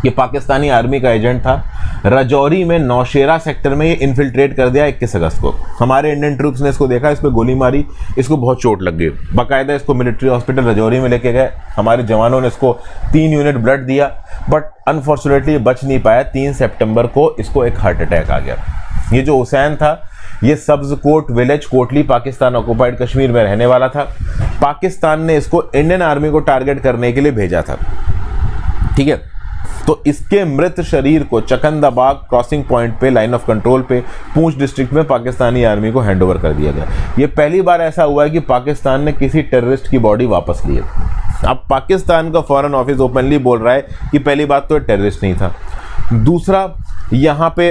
ये पाकिस्तानी आर्मी का एजेंट था। राजौरी में नौशेरा सेक्टर में ये इन्फिल्ट्रेट कर दिया 21 अगस्त को। हमारे इंडियन ट्रूप्स ने इसको देखा, इस पर गोली मारी, इसको बहुत चोट लग गई। बाकायदा इसको मिलिट्री हॉस्पिटल राजौरी में लेके गए, हमारे जवानों ने इसको 3 यूनिट ब्लड दिया, बट अनफॉर्चुनेटली बच नहीं पाया। 3 सितंबर को इसको एक हार्ट अटैक आ गया। ये जो हुसैन था ये सब्ज कोट विलेज कोटली पाकिस्तान ऑक्युपाइड कश्मीर में रहने वाला था। पाकिस्तान ने इसको इंडियन आर्मी को टारगेट करने के लिए भेजा था, ठीक है। तो इसके मृत शरीर को चकंदाबाग क्रॉसिंग पॉइंट पे लाइन ऑफ कंट्रोल पे पूंछ डिस्ट्रिक्ट में पाकिस्तानी आर्मी को हैंडओवर कर दिया गया। ये पहली बार ऐसा हुआ है कि पाकिस्तान ने किसी टेररिस्ट की बॉडी वापस ली है। अब पाकिस्तान का फॉरेन ऑफिस ओपनली बोल रहा है कि पहली बात तो टेररिस्ट नहीं था, दूसरा यहाँ पे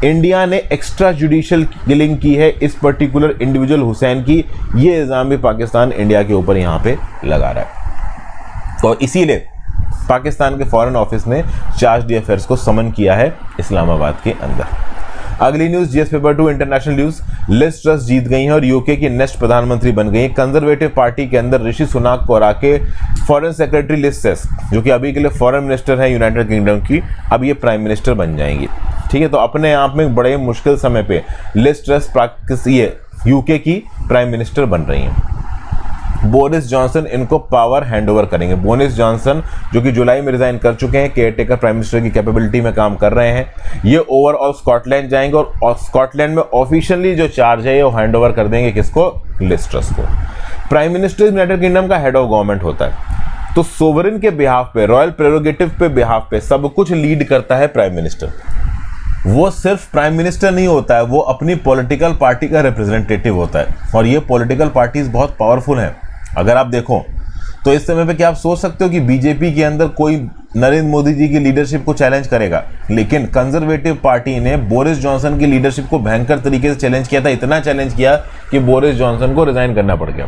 इंडिया ने एक्स्ट्रा जुडिशियल किलिंग की है इस पर्टिकुलर इंडिविजुअल हुसैन की, ये इल्जाम भी पाकिस्तान इंडिया के ऊपर यहाँ पे लगा रहा है। तो इसीलिए पाकिस्तान के फॉरेन ऑफिस ने चार्ज डी अफेयर्स को समन किया है इस्लामाबाद के अंदर। अगली news GS paper 2 international news. Liz Truss जीत गई हैं और यूके की नेक्स्ट प्रधानमंत्री बन गई हैं। कंजर्वेटिव पार्टी के अंदर ऋषि सुनाक को हरा के फॉरेन सेक्रेटरी लिज ट्रस, जो कि अभी के लिए फॉरेन मिनिस्टर है यूनाइटेड किंगडम की, अब ये प्राइम मिनिस्टर बन जाएंगी, ठीक है। तो अपने आप में बड़े मुश्किल समय पे लिज ट्रस ये यूके की प्राइम मिनिस्टर बन रही हैं। बोरिस जॉनसन इनको पावर हैंडओवर करेंगे। बोरिस जॉनसन जो कि जुलाई में रिजाइन कर चुके हैं, केयरटेकर प्राइम मिनिस्टर की कैपेबिलिटी में काम कर रहे हैं, ये ओवरऑल स्कॉटलैंड जाएंगे और स्कॉटलैंड में ऑफिशियली जो चार्ज है वो हैंडओवर कर देंगे किसको? लिज ट्रस को। प्राइम मिनिस्टर यूनाइटेड किंगडम का हेड ऑफ गवर्नमेंट होता है, तो सोवरेन के बिहाफ पे, रॉयल प्रेरोगेटिव पे बिहाफ पे सब कुछ लीड करता है प्राइम मिनिस्टर। वो सिर्फ प्राइम मिनिस्टर नहीं होता है, वो अपनी पॉलिटिकल पार्टी का रिप्रेजेंटेटिव होता है, और ये पॉलिटिकल पार्टीज बहुत पावरफुल हैं। अगर आप देखो तो इस समय पे क्या आप सोच सकते हो कि बीजेपी के अंदर कोई नरेंद्र मोदी जी की लीडरशिप को चैलेंज करेगा, लेकिन कंजर्वेटिव पार्टी ने बोरिस जॉनसन की लीडरशिप को भयंकर तरीके से चैलेंज किया था। इतना चैलेंज किया कि बोरिस जॉनसन को रिजाइन करना पड़ गया।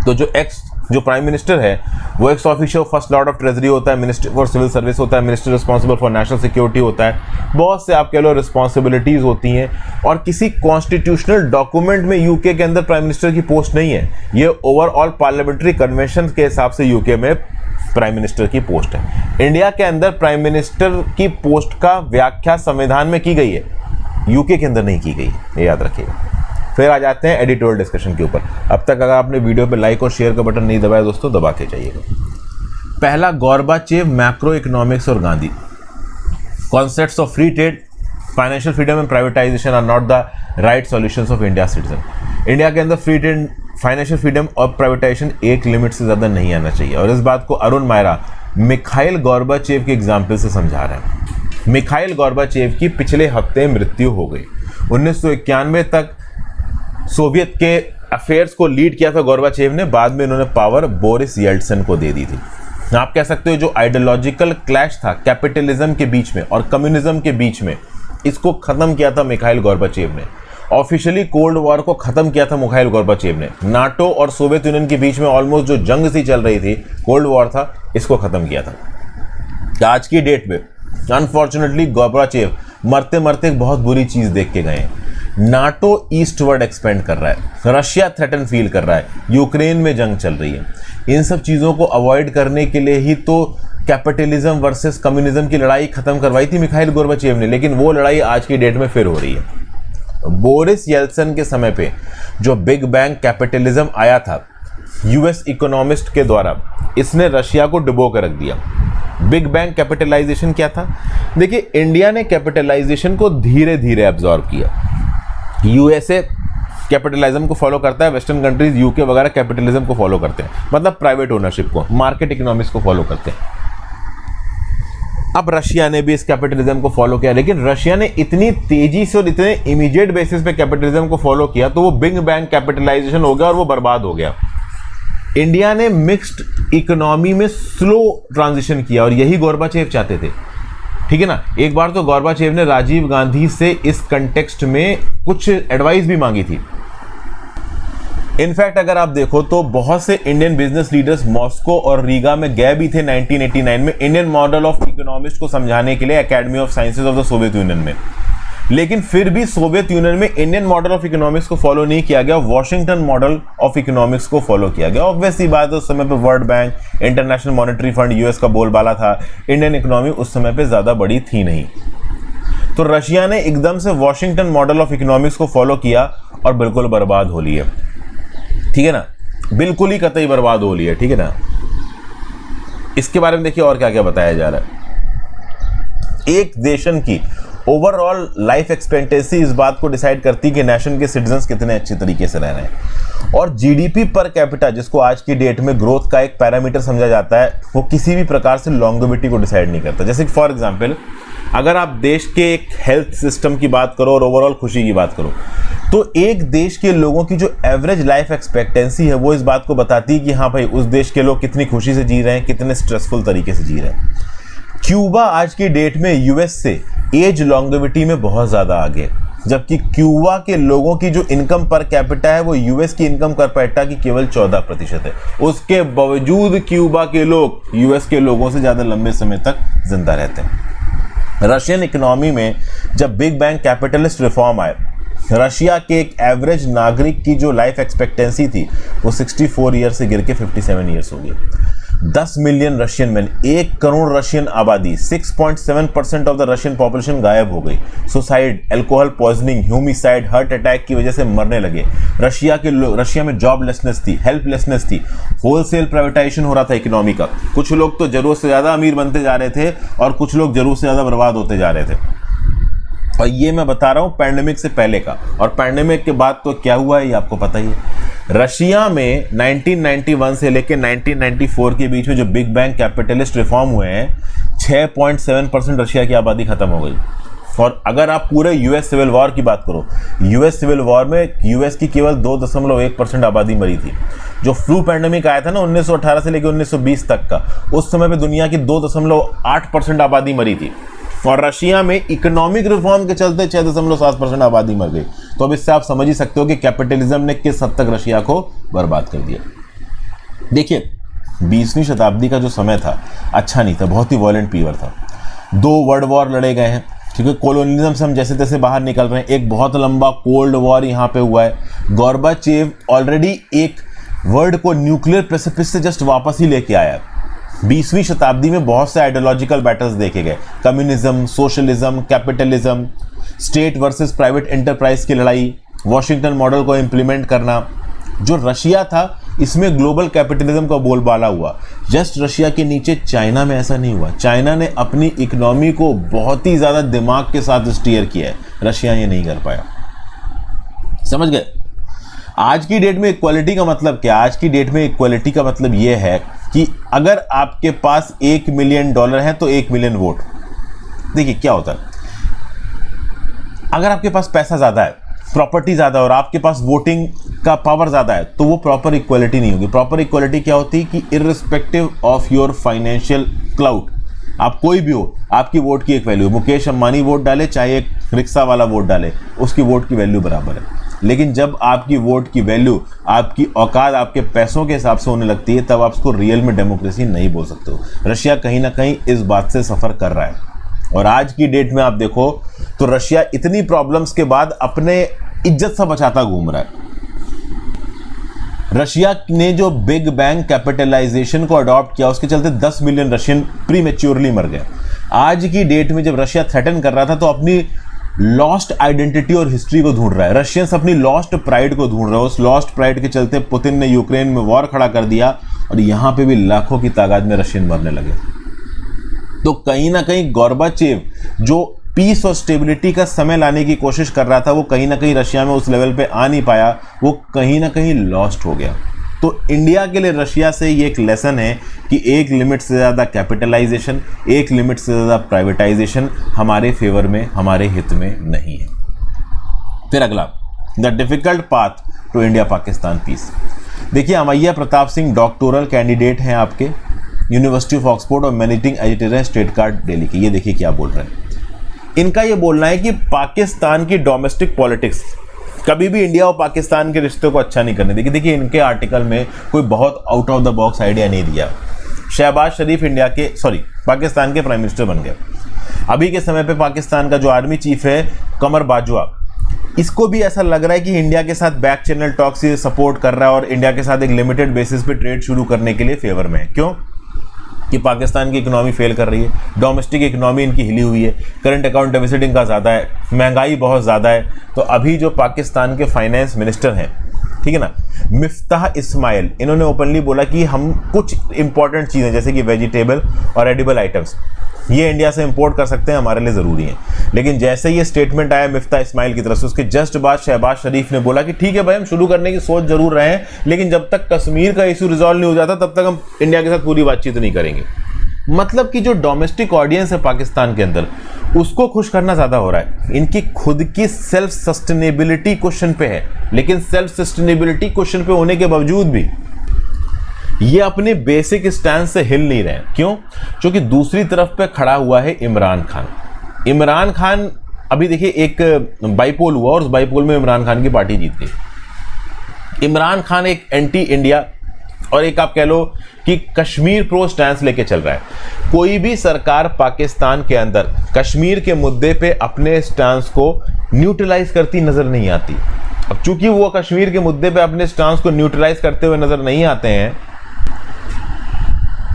तो जो एक्स जो प्राइम मिनिस्टर है वो ex officio first Lord of treasury होता है, मिनिस्टर फॉर सिविल सर्विस होता है, minister responsible for national security होता है, बहुत से आप कह लो रिस्पॉन्सिबिलिटीज होती हैं। और किसी कॉन्स्टिट्यूशनल डॉक्यूमेंट में यूके के अंदर प्राइम मिनिस्टर की पोस्ट नहीं है, ये ओवरऑल पार्लियामेंट्री कन्वेंशन के हिसाब से यूके में प्राइम मिनिस्टर की पोस्ट है। इंडिया के अंदर प्राइम मिनिस्टर की पोस्ट का व्याख्या संविधान में की गई है, यूके के अंदर नहीं की गई, ये याद रखिएगा। फिर आ जाते हैं एडिटोरियल डिस्कशन के ऊपर। अब तक अगर आपने वीडियो पे लाइक और शेयर का बटन नहीं दबाया दोस्तों, दबा के जाइएगा। पहला, गोर्बाचेव, मैक्रो इकोनॉमिक्स और Gandhi. Concepts of free trade, financial freedom and privatisation are not the right solutions of India citizen. India के अंदर फ्री ट्रेड, फाइनेंशियल फ्रीडम और प्राइवेटाइजेशन एक लिमिट से ज़्यादा नहीं आना चाहिए। और इस बात को अरुण मायरा मिखाइल गोर्बाचेव के एग्जाम्पल से समझा रहे हैं। मिखाइल गोर्बाचेव की पिछले हफ्ते मृत्यु हो गई। 1991 तक सोवियत के अफेयर्स को लीड किया था गोर्बाचेव ने, बाद में इन्होंने पावर बोरिस येल्टसिन को दे दी थी। आप कह सकते हो जो आइडियोलॉजिकल क्लैश था कैपिटलिज्म के बीच में और कम्युनिज्म के बीच में, इसको खत्म किया था मिखाइल गोर्बाचेव ने। ऑफिशियली कोल्ड वॉर को खत्म किया था मिखाइल गोर्बाचेव ने। नाटो और सोवियत यूनियन के बीच में ऑलमोस्ट जो जंग सी चल रही थी, कोल्ड वॉर था, इसको खत्म किया था। आज की डेट में अनफॉर्चुनेटली गोर्बाचेव मरते मरते एक बहुत बुरी चीज देख के गए हैं। नाटो ईस्टवर्ड एक्सपेंड कर रहा है, रशिया थ्रेटन फील कर रहा है, यूक्रेन में जंग चल रही है। इन सब चीज़ों को अवॉइड करने के लिए ही तो कैपिटलिज्म वर्सेस कम्युनिज्म की लड़ाई खत्म करवाई थी मिखाइल गोर्बाचेव ने, लेकिन वो लड़ाई आज की डेट में फिर हो रही है। बोरिस येल्टसिन के समय पे जो बिग बैंग कैपिटलिज्म आया था यूएस इकोनॉमिस्ट के द्वारा, इसने रशिया को डुबो कर रख दिया। बिग बैंग कैपिटलाइजेशन क्या था? देखिए, इंडिया ने कैपिटलाइजेशन को धीरे धीरे एब्जॉर्ब किया। यूएसए कैपिटलिज्म को फॉलो करता है, वेस्टर्न कंट्रीज यूके वगैरह कैपिटलिज्म को फॉलो करते हैं, मतलब प्राइवेट ओनरशिप को, मार्केट इकोनॉमिक्स को फॉलो करते हैं। अब रशिया ने भी इस कैपिटलिज्म को फॉलो किया, लेकिन रशिया ने इतनी तेजी से और इतने इमीडिएट बेसिस पे कैपिटलिज्म को फॉलो किया तो वो बिग बैंग कैपिटलाइजेशन हो गया और वो बर्बाद हो गया। इंडिया ने मिक्स्ड इकोनॉमी में स्लो ट्रांजिशन किया और यही गोर्बाचेव चाहते थे, ठीक है ना। एक बार तो गोर्बाचेव ने राजीव गांधी से इस कंटेक्स्ट में कुछ एडवाइस भी मांगी थी। इनफैक्ट अगर आप देखो तो बहुत से इंडियन बिजनेस लीडर्स मॉस्को और रीगा में गए भी थे 1989 में इंडियन मॉडल ऑफ इकोनॉमिक्स को समझाने के लिए academy of sciences of the Soviet union में। लेकिन फिर भी सोवियत यूनियन में इंडियन मॉडल ऑफ इकोनॉमिक्स को फॉलो नहीं किया गया, वॉशिंगटन मॉडल ऑफ इकोनॉमिक्स को फॉलो किया गया। ऑब्वियसली बात है, उस समय पे world bank, international monetary fund, US का बोलबाला था। इंडियन इकोनॉमी उस समय पे ज्यादा बड़ी थी नहीं, तो रशिया ने एकदम से वॉशिंगटन मॉडल ऑफ इकोनॉमिक्स को फॉलो किया और बिल्कुल बर्बाद हो ली है, ठीक है ना, बिल्कुल ही कतई बर्बाद हो ली है, ठीक है ना। इसके बारे में देखिए और क्या क्या बताया जा रहा है। एक नेशन की ओवरऑल लाइफ एक्सपेक्टेंसी इस बात को डिसाइड करती है कि नेशन के सिटीजन्स कितने अच्छे तरीके से रह रहे हैं। और जीडीपी पर कैपिटा, जिसको आज की डेट में ग्रोथ का एक पैरामीटर समझा जाता है, वो किसी भी प्रकार से लॉन्गेविटी को डिसाइड नहीं करता। जैसे फॉर एग्जांपल, अगर आप देश के एक हेल्थ सिस्टम की बात करो और ओवरऑल खुशी की बात करो, तो एक देश के लोगों की जो एवरेज लाइफ एक्सपेक्टेंसी है वो इस बात को बताती है कि हाँ भाई, उस देश के लोग कितनी खुशी से जी रहे हैं, कितने स्ट्रेसफुल तरीके से जी रहे हैं। क्यूबा आज की डेट में यूएस से एज लॉन्गेविटी में बहुत ज्यादा आगे है, जबकि क्यूबा के लोगों की जो इनकम पर कैपिटा है वो यूएस की इनकम पर कैपिटा की केवल 14% है। उसके बावजूद क्यूबा के लोग यूएस के लोगों से ज्यादा लंबे समय तक जिंदा रहते हैं। रशियन इकोनॉमी में जब बिग बैंग कैपिटलिस्ट रिफॉर्म आए, रशिया के एक एवरेज नागरिक की जो लाइफ एक्सपेक्टेंसी थी वो 64 ईयर से गिर के 57 ईयर्स हो गई। 10 million Russian man, 1 crore Russian आबादी, 6.7% ऑफ द रशियन पॉपुलेशन गायब हो गई। Suicide, alcohol poisoning, homicide, heart attack की वजह से मरने लगे। रशिया में जॉबलेसनेस थी, हेल्पलेसनेस थी, होलसेल प्राइवेटाइजेशन हो रहा था इकोनॉमी का। कुछ लोग तो जरूरत से ज्यादा अमीर बनते जा रहे थे और कुछ लोग जरूरत से ज्यादा बर्बाद होते जा रहे थे। और ये मैं बता रहा हूं पैंडेमिक से पहले का, और पैंडेमिक के बाद तो क्या हुआ है ये आपको पता ही है। रशिया में 1991 से लेकर 1994 के बीच में जो बिग बैंग कैपिटलिस्ट रिफॉर्म हुए हैं, 6.7% रशिया की आबादी खत्म हो गई। और अगर आप पूरे यूएस सिविल वॉर की बात करो, यूएस सिविल वॉर में यूएस की केवल 2.1% आबादी मरी थी। जो फ्लू पैंडेमिक आया था ना 1918 से लेकर 1920 तक का, उस समय पे दुनिया की 2.8% आबादी मरी थी। और रशिया में इकोनॉमिक रिफॉर्म के चलते 6.7% आबादी मर गई। तो अब इससे आप समझ ही सकते हो कि कैपिटलिज्म ने किस हद तक रशिया को बर्बाद कर दिया। देखिए 20वीं शताब्दी का जो समय था अच्छा नहीं था, बहुत ही वॉयलेंट पीरियड था। 2 वर्ल्ड वॉर लड़े गए हैं, क्योंकि कोलोनियलिज्म से हम जैसे तैसे बाहर निकल रहे हैं। एक बहुत लंबा कोल्ड वॉर यहाँ पे हुआ है। गोर्बाचेव ऑलरेडी एक वर्ल्ड को न्यूक्लियर प्रेसिपिस से जस्ट वापस ही लेके आया। 20वीं शताब्दी में बहुत से आइडियोलॉजिकल बैटल्स देखे गए, communism, socialism, capitalism, state versus private enterprise की लड़ाई, वॉशिंगटन मॉडल को इम्प्लीमेंट करना। जो रशिया था इसमें ग्लोबल कैपिटलिज्म का बोलबाला हुआ। जस्ट रशिया के नीचे चाइना में ऐसा नहीं हुआ। चाइना ने अपनी इकोनॉमी को बहुत ही ज़्यादा दिमाग के साथ स्टीयर किया है, रशिया ये नहीं कर पाया। समझ गए? आज की डेट में इक्वालिटी का मतलब क्या? आज की डेट में इक्वालिटी का मतलब ये है कि अगर आपके पास $1 मिलियन है तो 1 मिलियन वोट। देखिए क्या होता है, अगर आपके पास पैसा ज़्यादा है, प्रॉपर्टी ज़्यादा और आपके पास वोटिंग का पावर ज़्यादा है, तो वो प्रॉपर इक्वालिटी नहीं होगी। प्रॉपर इक्वालिटी क्या होती है कि irrespective of your financial cloud, आप कोई भी हो, आपकी वोट की एक वैल्यू। मुकेश अंबानी वोट डाले, चाहे एक रिक्शा वाला वोट डाले, उसकी वोट की वैल्यू बराबर है। लेकिन जब आपकी वोट की वैल्यू, आपकी औकात आपके पैसों के हिसाब से होने लगती है, तब आप उसको रियल में डेमोक्रेसी नहीं बोल सकते हो। रशिया कहीं ना कहीं इस बात से सफ़र कर रहा है। और आज की डेट में आप देखो तो रशिया इतनी प्रॉब्लम्स के बाद अपने इज्जत सा बचाता घूम रहा है। रशिया ने जो बिग बैंग कैपिटलाइजेशन को अडॉप्ट किया, उसके चलते 10 मिलियन रशियन प्रीमेच्योरली मर गए। आज की डेट में जब रशिया थ्रेटन कर रहा था तो अपनी लॉस्ट आइडेंटिटी और हिस्ट्री को ढूंढ रहा है। रशियंस अपनी लॉस्ट प्राइड को ढूंढ रहे हैं। उस लॉस्ट प्राइड के चलते पुतिन ने यूक्रेन में वॉर खड़ा कर दिया और यहां पे भी लाखों की तादाद में रशियन मरने लगे। तो कहीं ना कहीं गोर्बाचेव जो पीस और स्टेबिलिटी का समय लाने की कोशिश कर रहा था, वो कहीं ना कहीं रशिया में उस लेवल पे आ नहीं पाया, वो कहीं ना कहीं लॉस्ट हो गया। तो इंडिया के लिए रशिया से ये एक लेसन है कि एक लिमिट से ज़्यादा कैपिटलाइजेशन, एक लिमिट से ज़्यादा प्राइवेटाइजेशन हमारे फेवर में, हमारे हित में नहीं है। फिर अगला, the difficult path to India Pakistan peace. देखिए अमैया प्रताप सिंह डॉक्टोरल कैंडिडेट हैं आपके यूनिवर्सिटी ऑफ ऑक्सफोर्ड और मैनेजिंग एडिटर हैं स्टेट कार्ड डेली के। ये देखिए क्या बोल रहे हैं। इनका ये बोलना है कि पाकिस्तान की डोमेस्टिक पॉलिटिक्स कभी भी इंडिया और पाकिस्तान के रिश्ते को अच्छा नहीं करने देगी। देखिए इनके आर्टिकल में कोई बहुत out of the box idea नहीं दिया। शहबाज शरीफ पाकिस्तान के प्राइम मिनिस्टर बन गए। अभी के समय पे पाकिस्तान का जो आर्मी चीफ है कमर बाजवा, इसको भी ऐसा लग रहा है कि इंडिया के साथ बैक चैनल टॉक से सपोर्ट कर रहा है और इंडिया के साथ एक लिमिटेड बेसिस पे ट्रेड शुरू करने के लिए फेवर में है। क्यों? कि पाकिस्तान की इकोनॉमी फेल कर रही है, डोमेस्टिक इकोनॉमी इनकी हिली हुई है, करंट अकाउंट डेफिसिट इनका ज़्यादा है, महंगाई बहुत ज़्यादा है। तो अभी जो पाकिस्तान के फाइनेंस मिनिस्टर हैं, ठीक है ना, मिफ्ताह इस्माइल, इन्होंने ओपनली बोला कि हम कुछ इंपॉर्टेंट चीज़ें जैसे कि वेजिटेबल और एडिबल आइटम्स ये इंडिया से इंपोर्ट कर सकते हैं, हमारे लिए ज़रूरी है। लेकिन जैसे ये स्टेटमेंट आया मिफ्ताह इस्माइल की तरफ से, उसके जस्ट बाद शहबाज शरीफ ने बोला कि ठीक है भाई, हम शुरू करने की सोच जरूर रहे हैं, लेकिन जब तक कश्मीर का इशू रिजॉल्व नहीं हो जाता तब तक हम इंडिया के साथ पूरी बातचीत नहीं करेंगे। मतलब कि जो डोमेस्टिक ऑडियंस है पाकिस्तान के अंदर, उसको खुश करना ज़्यादा हो रहा है। इनकी खुद की सेल्फ सस्टेनेबिलिटी क्वेश्चन पे है, लेकिन सेल्फ सस्टेनेबिलिटी क्वेश्चन पे होने के बावजूद भी ये अपने बेसिक स्टैंड से हिल नहीं रहे। क्यों? क्योंकि दूसरी तरफ पे खड़ा हुआ है इमरान खान। इमरान खान अभी देखिए एक बाईपोल हुआ और उस बाईपोल में इमरान खान की पार्टी जीत गई। इमरान खान एक एंटी इंडिया और एक आप कह लो कि कश्मीर प्रो स्टैंस लेके चल रहा है। कोई भी सरकार पाकिस्तान के अंदर कश्मीर के मुद्दे पे अपने स्टैंस को न्यूट्रलाइज करती नजर नहीं आती। अब चूंकि वो कश्मीर के मुद्दे पे अपने स्टैंस को न्यूट्रलाइज करते हुए नजर नहीं आते हैं,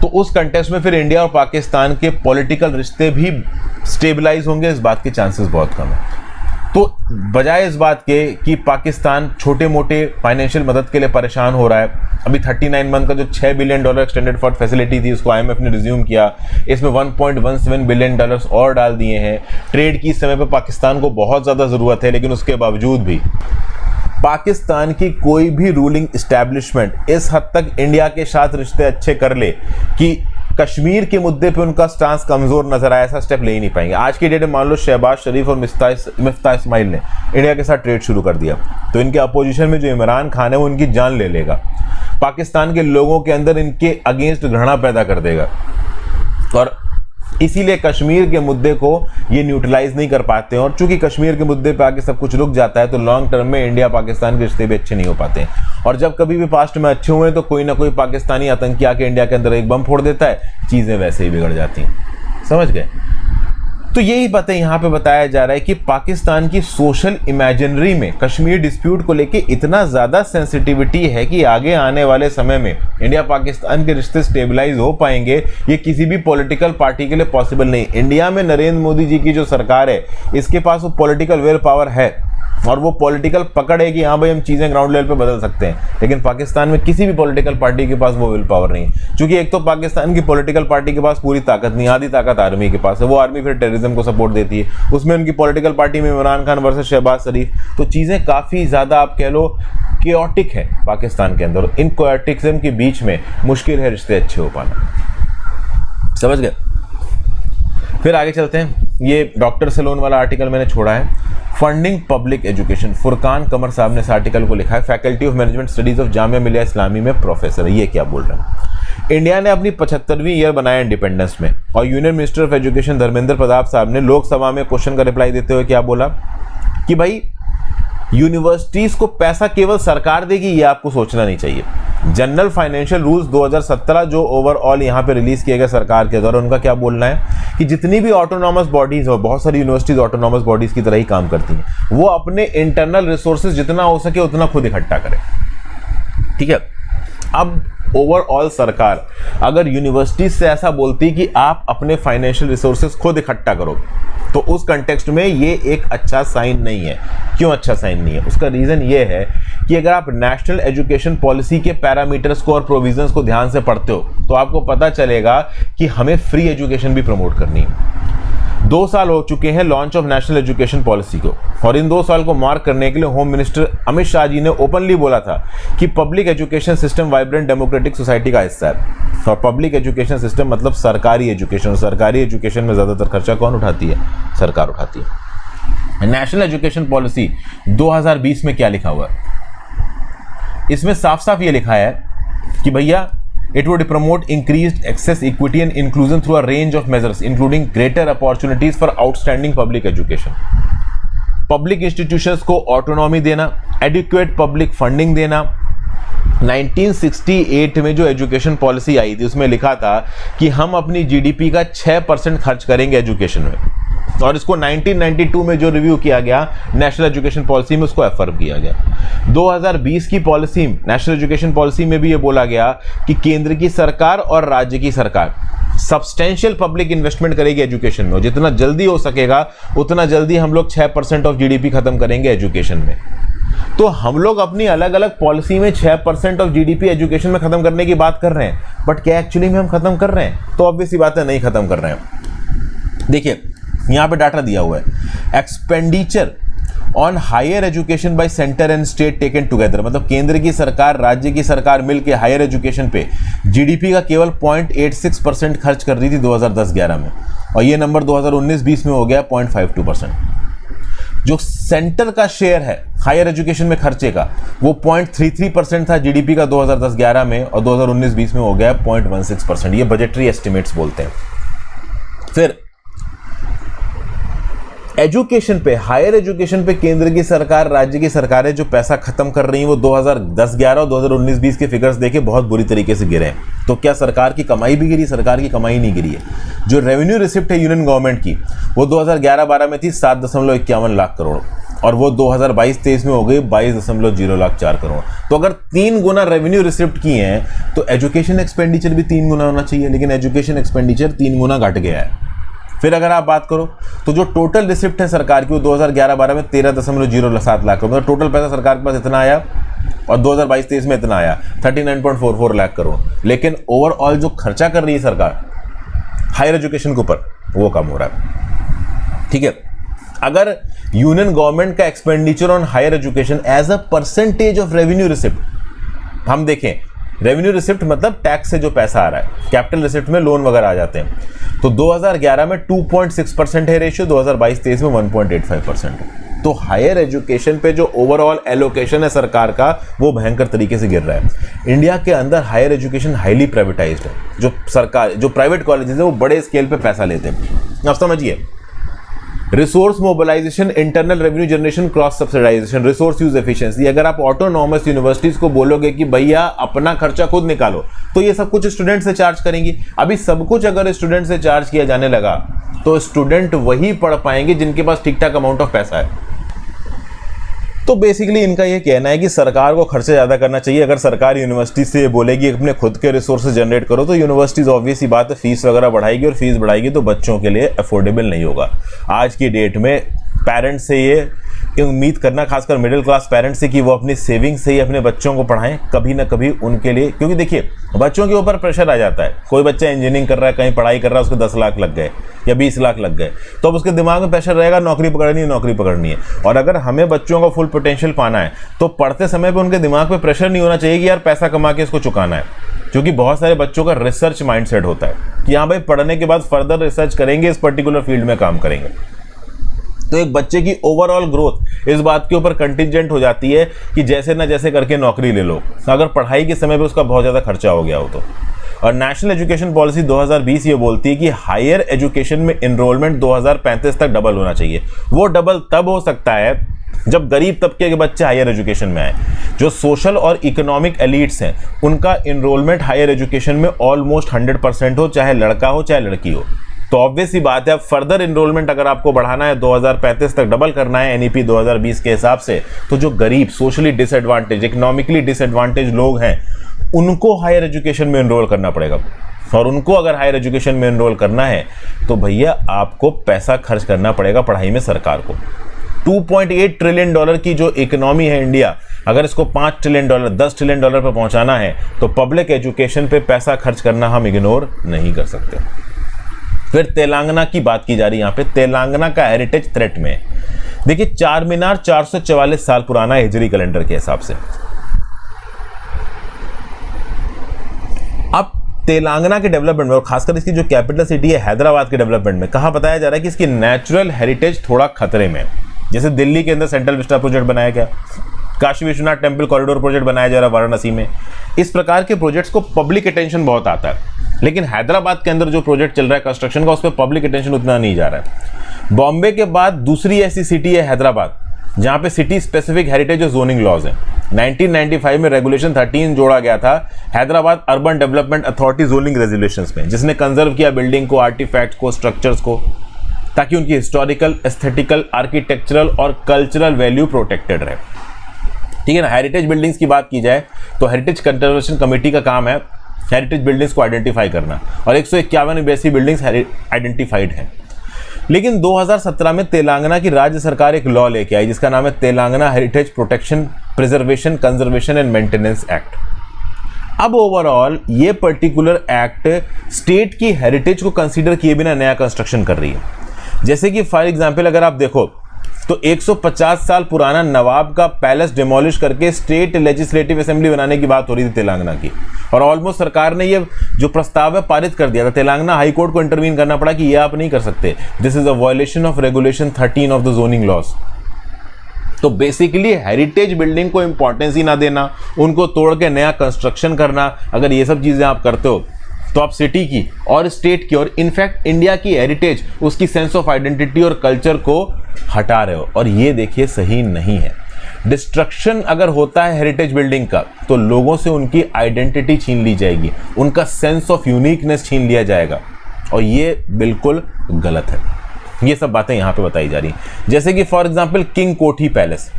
तो उस कंटेक्स्ट में फिर इंडिया और पाकिस्तान के पॉलिटिकल रिश्ते भी स्टेबलाइज होंगे, इस बात के चांसेस बहुत कम है। तो बजाय इस बात के कि पाकिस्तान छोटे मोटे फाइनेंशियल मदद के लिए परेशान हो रहा है, अभी 39 मंथ का जो $6 बिलियन एक्सटेंडेड फंड फैसिलिटी थी उसको IMF ने रिज्यूम किया, इसमें $1.17 बिलियन और डाल दिए हैं। ट्रेड की इस समय पर पाकिस्तान को बहुत ज़्यादा ज़रूरत है, लेकिन उसके बावजूद भी पाकिस्तान की कोई भी रूलिंग इस्टेब्लिशमेंट इस हद तक इंडिया के साथ रिश्ते अच्छे कर ले कि कश्मीर के मुद्दे पे उनका स्टांस कमजोर नजर आया, ऐसा स्टेप ले ही नहीं पाएंगे। आज की डेट में मान लो शहबाज शरीफ और मिफ्ताह इस्माइल ने इंडिया के साथ ट्रेड शुरू कर दिया, तो इनके अपोजिशन में जो इमरान खान है वो इनकी जान ले लेगा, पाकिस्तान के लोगों के अंदर इनके अगेंस्ट घृणा पैदा कर देगा और इसीलिए कश्मीर के मुद्दे को ये न्यूट्रलाइज नहीं कर पाते हैं। और चूंकि कश्मीर के मुद्दे पे आके सब कुछ रुक जाता है, तो लॉन्ग टर्म में इंडिया पाकिस्तान के रिश्ते भी अच्छे नहीं हो पाते हैं। और जब कभी भी पास्ट में अच्छे हुए तो कोई ना कोई पाकिस्तानी आतंकी आके इंडिया के अंदर एक बम फोड़ देता है, चीजें वैसे ही बिगड़ जाती हैं। समझ गए? तो यही बातें यहाँ पे बताया जा रहा है कि पाकिस्तान की सोशल इमेजिनरी में कश्मीर डिस्प्यूट को लेके इतना ज़्यादा सेंसिटिविटी है कि आगे आने वाले समय में इंडिया पाकिस्तान के रिश्ते स्टेबलाइज हो पाएंगे, ये किसी भी पॉलिटिकल पार्टी के लिए पॉसिबल नहीं। इंडिया में नरेंद्र मोदी जी की जो सरकार है, इसके पास वो पॉलिटिकल विल पावर है और वो पॉलिटिकल पकड़ है कि हाँ भाई हम चीज़ें ग्राउंड लेवल पे बदल सकते हैं। लेकिन पाकिस्तान में किसी भी पॉलिटिकल पार्टी के पास वो विल पावर नहीं है, क्योंकि एक तो पाकिस्तान की पॉलिटिकल पार्टी के पास पूरी ताकत नहीं, आधी ताकत आर्मी के पास है। वो आर्मी फिर टेररिज्म को सपोर्ट देती है, उसमें उनकी पॉलिटिकल पार्टी में इमरान खान वर्सेस शहबाज शरीफ। तो चीज़ें काफ़ी ज़्यादा आप कह लो केओटिक है पाकिस्तान के अंदर। इन केओटिक्ज्म के बीच में मुश्किल है रिश्ते अच्छे हो पाना। समझ गए? फिर आगे चलते हैं। ये डॉक्टर सलोन वाला आर्टिकल मैंने छोड़ा है, फंडिंग पब्लिक एजुकेशन। फुरकान कमर साहब ने इस आर्टिकल को लिखा है, faculty of management studies of Jamia Millia इस्लामी में प्रोफेसर है। ये क्या बोल रहे हैं? इंडिया ने अपनी 75वीं ईयर बनाया इंडिपेंडेंस में, और union minister of education Dharmendra Pratap साहब ने लोकसभा में क्वेश्चन का रिप्लाई देते हुए क्या बोला कि भाई यूनिवर्सिटीज को पैसा केवल सरकार देगी, ये आपको सोचना नहीं चाहिए। जनरल फाइनेंशियल रूल्स 2017 जो ओवरऑल यहाँ पे रिलीज किए गए सरकार के द्वारा, उनका क्या बोलना है कि जितनी भी ऑटोनॉमस बॉडीज हो, बहुत सारी यूनिवर्सिटीज ऑटोनॉमस बॉडीज की तरह ही काम करती हैं, वो अपने इंटरनल रिसोर्सेज जितना हो सके उतना खुद इकट्ठा करें। ठीक है? अब ओवरऑल सरकार अगर यूनिवर्सिटीज से ऐसा बोलती कि आप अपने फाइनेंशियल रिसोर्सेज खुद इकट्ठा करो, तो उस कंटेक्स्ट में ये एक अच्छा साइन नहीं है। क्यों अच्छा साइन नहीं है? उसका रीजन ये है कि अगर आप नेशनल एजुकेशन पॉलिसी के पैरामीटर्स को और प्रोविजंस को ध्यान से पढ़ते हो तो आपको पता चलेगा कि हमें फ्री एजुकेशन भी प्रमोट करनी है। 2 साल हो चुके हैं launch of national education policy को, और इन 2 साल को मार्क करने के लिए होम मिनिस्टर अमित शाह जी ने ओपनली बोला था कि public education system vibrant democratic society का हिस्सा है। और पब्लिक एजुकेशन सिस्टम मतलब सरकारी एजुकेशन। सरकारी एजुकेशन में ज़्यादातर खर्चा कौन उठाती है? सरकार उठाती है। नेशनल एजुकेशन पॉलिसी 2020 में क्या लिखा हुआ है? इसमें साफ साफ ये लिखा है कि भैया it would promote increased access, equity and inclusion through a range of measures including greater opportunities for outstanding public education. Public institutions को autonomy देना, adequate public funding देना। 1968 में जो एजुकेशन पॉलिसी आई थी उसमें लिखा था कि हम अपनी जीडीपी का 6% खर्च करेंगे एजुकेशन में, और इसको 1992 में जो रिव्यू किया गया नेशनल एजुकेशन पॉलिसी में, उसको एफर्म किया गया। 2020 की पॉलिसी, नेशनल एजुकेशन पॉलिसी में भी ये बोला गया कि केंद्र की सरकार और राज्य की सरकार सब्सटेंशियल पब्लिक इन्वेस्टमेंट करेगी एजुकेशन में। जितना जल्दी हो सकेगा उतना जल्दी हम लोग 6% ऑफ जीडीपी खत्म करेंगे एजुकेशन में। तो हम लोग अपनी अलग अलग पॉलिसी में 6% ऑफ जीडीपी एजुकेशन में खत्म करने की बात कर रहे हैं, बट क्या एक्चुअली में हम खत्म कर रहे हैं? तो ऑब्वियस सी बात है, नहीं खत्म कर रहे हैं। देखिए यहां पे डाटा दिया हुआ है, expenditure on higher education by centre and state taken together, मतलब केंद्र की सरकार राज्य की सरकार मिलकर हायर एजुकेशन पे जीडीपी का केवल 0.86% खर्च कर रही थी 2010-11 में, और ये नंबर 2019-20 में हो गया 0.52%। जो सेंटर का शेयर है हायर एजुकेशन में खर्चे का, वो 0.33% था जीडीपी का 2010-11 में, और 2019-20 में हो गया 0.16%। ये बजटरी एस्टिमेट्स बोलते हैं। फिर एजुकेशन पे, हायर एजुकेशन पे केंद्र की सरकार राज्य की सरकारें जो पैसा खत्म कर रही हैं वो 2010-11 और 2019-20 के फिगर्स देके बहुत बुरी तरीके से गिरे हैं। तो क्या सरकार की कमाई भी गिरी? सरकार की कमाई नहीं गिरी है। जो रेवेन्यू रिसिप्ट है यूनियन गवर्नमेंट की, वो 2011-12 में थी 7.51 लाख करोड़, और वो 2022-23 में हो गई 22.04 करोड़। तो अगर 3 गुना रेवेन्यू रिसिप्ट किए हैं तो एजुकेशन एक्सपेंडिचर भी 3 गुना होना चाहिए, लेकिन एजुकेशन एक्सपेंडिचर 3 गुना घट गया है। फिर अगर आप बात करो तो जो टोटल रिसिप्ट है सरकार की वो 2011-12 में 13.07 लाख करोड़, मतलब टोटल पैसा सरकार के पास इतना आया, और 2022-23 में इतना आया 39.44 लाख करोड़। लेकिन ओवरऑल जो खर्चा कर रही है सरकार हायर एजुकेशन के ऊपर, वो कम हो रहा है। ठीक है? अगर यूनियन गवर्नमेंट का expenditure on higher education as a percentage of revenue receipt हम देखें, रेवेन्यू रिसिप्ट मतलब टैक्स से जो पैसा आ रहा है, कैपिटल रिसिप्ट में लोन वगैरह आ जाते हैं, तो 2011 में 2.6% है रेशियो, 2022-23 में 1.85% है। तो हायर एजुकेशन पे जो ओवरऑल एलोकेशन है सरकार का, वो भयंकर तरीके से गिर रहा है। इंडिया के अंदर हायर एजुकेशन हाईली प्राइवेटाइज्ड है। जो सरकार, जो प्राइवेट कॉलेजेस है वो बड़े स्केल पे पैसा लेते हैं। अब समझिए, resource mobilisation, internal revenue generation, cross subsidisation, resource use efficiency. अगर आप ऑटोनॉमस यूनिवर्सिटीज को बोलोगे कि भैया अपना खर्चा खुद निकालो, तो ये सब कुछ स्टूडेंट से चार्ज करेंगी। अभी सब कुछ अगर स्टूडेंट से चार्ज किया जाने लगा तो स्टूडेंट वही पढ़ पाएंगे जिनके पास ठीक ठाक अमाउंट ऑफ पैसा है। तो बेसिकली इनका ये कहना है कि सरकार को खर्चा ज़्यादा करना चाहिए। अगर सरकार यूनिवर्सिटी से बोलेगी अपने खुद के रिसोर्सेज जनरेट करो, तो यूनिवर्सिटीज़ ऑब्वियस ही बात है फीस वगैरह बढ़ाएगी, और फीस बढ़ाएगी तो बच्चों के लिए अफोर्डेबल नहीं होगा। आज की डेट में पेरेंट्स से ये उम्मीद करना, खासकर मिडिल क्लास पेरेंट्स से, कि वो अपनी सेविंग से ही अपने बच्चों को पढ़ाएं कभी ना कभी उनके लिए। क्योंकि देखिए बच्चों के ऊपर प्रेशर आ जाता है। कोई बच्चा इंजीनियरिंग कर रहा है, कहीं पढ़ाई कर रहा है, उसको 10 लाख लग गए या 20 लाख लग गए, तो अब उसके दिमाग में प्रेशर रहेगा नौकरी पकड़नी है, नौकरी पकड़नी है। और अगर हमें बच्चों का फुल पोटेंशियल पाना है तो पढ़ते समय पर उनके दिमाग पे प्रेशर नहीं होना चाहिए कि यार पैसा कमा के इसको चुकाना है। क्योंकि बहुत सारे बच्चों का रिसर्च माइंडसेट होता है कि हाँ भाई पढ़ने के बाद फर्दर रिसर्च करेंगे, इस पर्टिकुलर फील्ड में काम करेंगे। तो एक बच्चे की ओवरऑल ग्रोथ इस बात के ऊपर कंटिजेंट हो जाती है कि जैसे ना जैसे करके नौकरी ले लो, अगर पढ़ाई के समय पे उसका बहुत ज़्यादा खर्चा हो गया हो तो। और नेशनल एजुकेशन पॉलिसी 2020 ये बोलती है कि हायर एजुकेशन में इनरोलमेंट 2035 तक डबल होना चाहिए। वो डबल तब हो सकता है जब गरीब तबके के बच्चे हायर एजुकेशन में आए। जो सोशल और इकोनॉमिक एलिट्स हैं उनका इनरोलमेंट हायर एजुकेशन में ऑलमोस्ट 100% हो, चाहे लड़का हो चाहे लड़की हो। तो ऑब्वियस ही बात है, अब फर्दर इनरोलमेंट अगर आपको बढ़ाना है, 2035 तक डबल करना है एनईपी 2020 के हिसाब से, तो जो गरीब, सोशली डिसएडवांटेज, इकोनॉमिकली डिसएडवांटेज लोग हैं उनको हायर एजुकेशन में इनरोल करना पड़ेगा। और उनको अगर हायर एजुकेशन में इनरोल करना है तो भैया आपको पैसा खर्च करना पड़ेगा पढ़ाई में। सरकार को $2.8 ट्रिलियन की जो इकोनॉमी है इंडिया, अगर इसको $5 ट्रिलियन, $10 ट्रिलियन पर पहुंचाना है तो पब्लिक एजुकेशन पे पैसा खर्च करना हम इग्नोर नहीं कर सकते। फिर तेलंगाना की बात की जा रही है यहाँ पे। तेलंगाना का हेरिटेज थ्रेट में, देखिए चार मीनार 444 साल पुराना है हिजरी कैलेंडर के हिसाब से। अब तेलंगाना के डेवलपमेंट में और खासकर इसकी जो कैपिटल सिटी है हैदराबाद के डेवलपमेंट में कहाँ बताया जा रहा है कि इसकी नेचुरल हेरिटेज थोड़ा खतरे में। जैसे दिल्ली के अंदर सेंट्रल विस्टा प्रोजेक्ट बनाया गया, Kashi Vishwanath temple corridor project बनाया जा रहा है वाराणसी में। इस प्रकार के प्रोजेक्ट्स को पब्लिक अटेंशन बहुत आता है, लेकिन हैदराबाद के अंदर जो प्रोजेक्ट चल रहा है कंस्ट्रक्शन का, उस पर पब्लिक अटेंशन उतना नहीं जा रहा है। बॉम्बे के बाद दूसरी ऐसी सिटी है हैदराबाद जहां पे सिटी स्पेसिफिक हेरिटेज और जोनिंग लॉज हैं। 1995 में रेगुलेशन 13 जोड़ा गया था Hyderabad urban development authority zoning regulations में, जिसने कंजर्व किया बिल्डिंग को, आर्टिफैक्ट्स को, स्ट्रक्चर्स को, ताकि उनकी हिस्टोरिकल, एस्थेटिकल, आर्किटेक्चरल और कल्चरल वैल्यू प्रोटेक्टेड रहे। ठीक है ना। हेरिटेज बिल्डिंग्स की बात की जाए तो हेरिटेज कंजर्वेशन कमेटी का काम है हेरिटेज बिल्डिंग्स को आइडेंटिफाई करना, और 151 वैसी बिल्डिंग्स आइडेंटिफाइड हैं। लेकिन 2017 में तेलंगाना की राज्य सरकार एक लॉ लेके आई जिसका नाम है Telangana heritage protection, preservation, conservation and maintenance act. अब ओवरऑल ये पर्टिकुलर एक्ट स्टेट की हेरिटेज को कंसीडर किए बिना नया कंस्ट्रक्शन कर रही है। जैसे कि फॉर एग्जांपल अगर आप देखो तो 150 साल पुराना नवाब का पैलेस डिमोलिश करके स्टेट लेजिस्लेटिव असेंबली बनाने की बात हो रही थी तेलंगाना की, और ऑलमोस्ट सरकार ने ये जो प्रस्ताव है पारित कर दिया था। तेलंगाना हाई कोर्ट को इंटरवीन करना पड़ा कि ये आप नहीं कर सकते, this is a violation of regulation 13 of the zoning laws. तो बेसिकली हेरिटेज बिल्डिंग को इंपॉर्टेंस ही ना देना, उनको तोड़ के नया कंस्ट्रक्शन करना, अगर ये सब चीजें आप करते हो तो आप सिटी की और स्टेट की और इनफैक्ट इंडिया की हेरिटेज, उसकी सेंस ऑफ आइडेंटिटी और कल्चर को हटा रहे हो, और ये देखिए सही नहीं है। डिस्ट्रक्शन अगर होता है हेरिटेज बिल्डिंग का तो लोगों से उनकी आइडेंटिटी छीन ली जाएगी, उनका सेंस ऑफ यूनिकनेस छीन लिया जाएगा, और ये बिल्कुल गलत है। ये सब बातें यहाँ पे बताई जा रही हैं। जैसे कि फॉर एग्जांपल किंग कोठी पैलेस।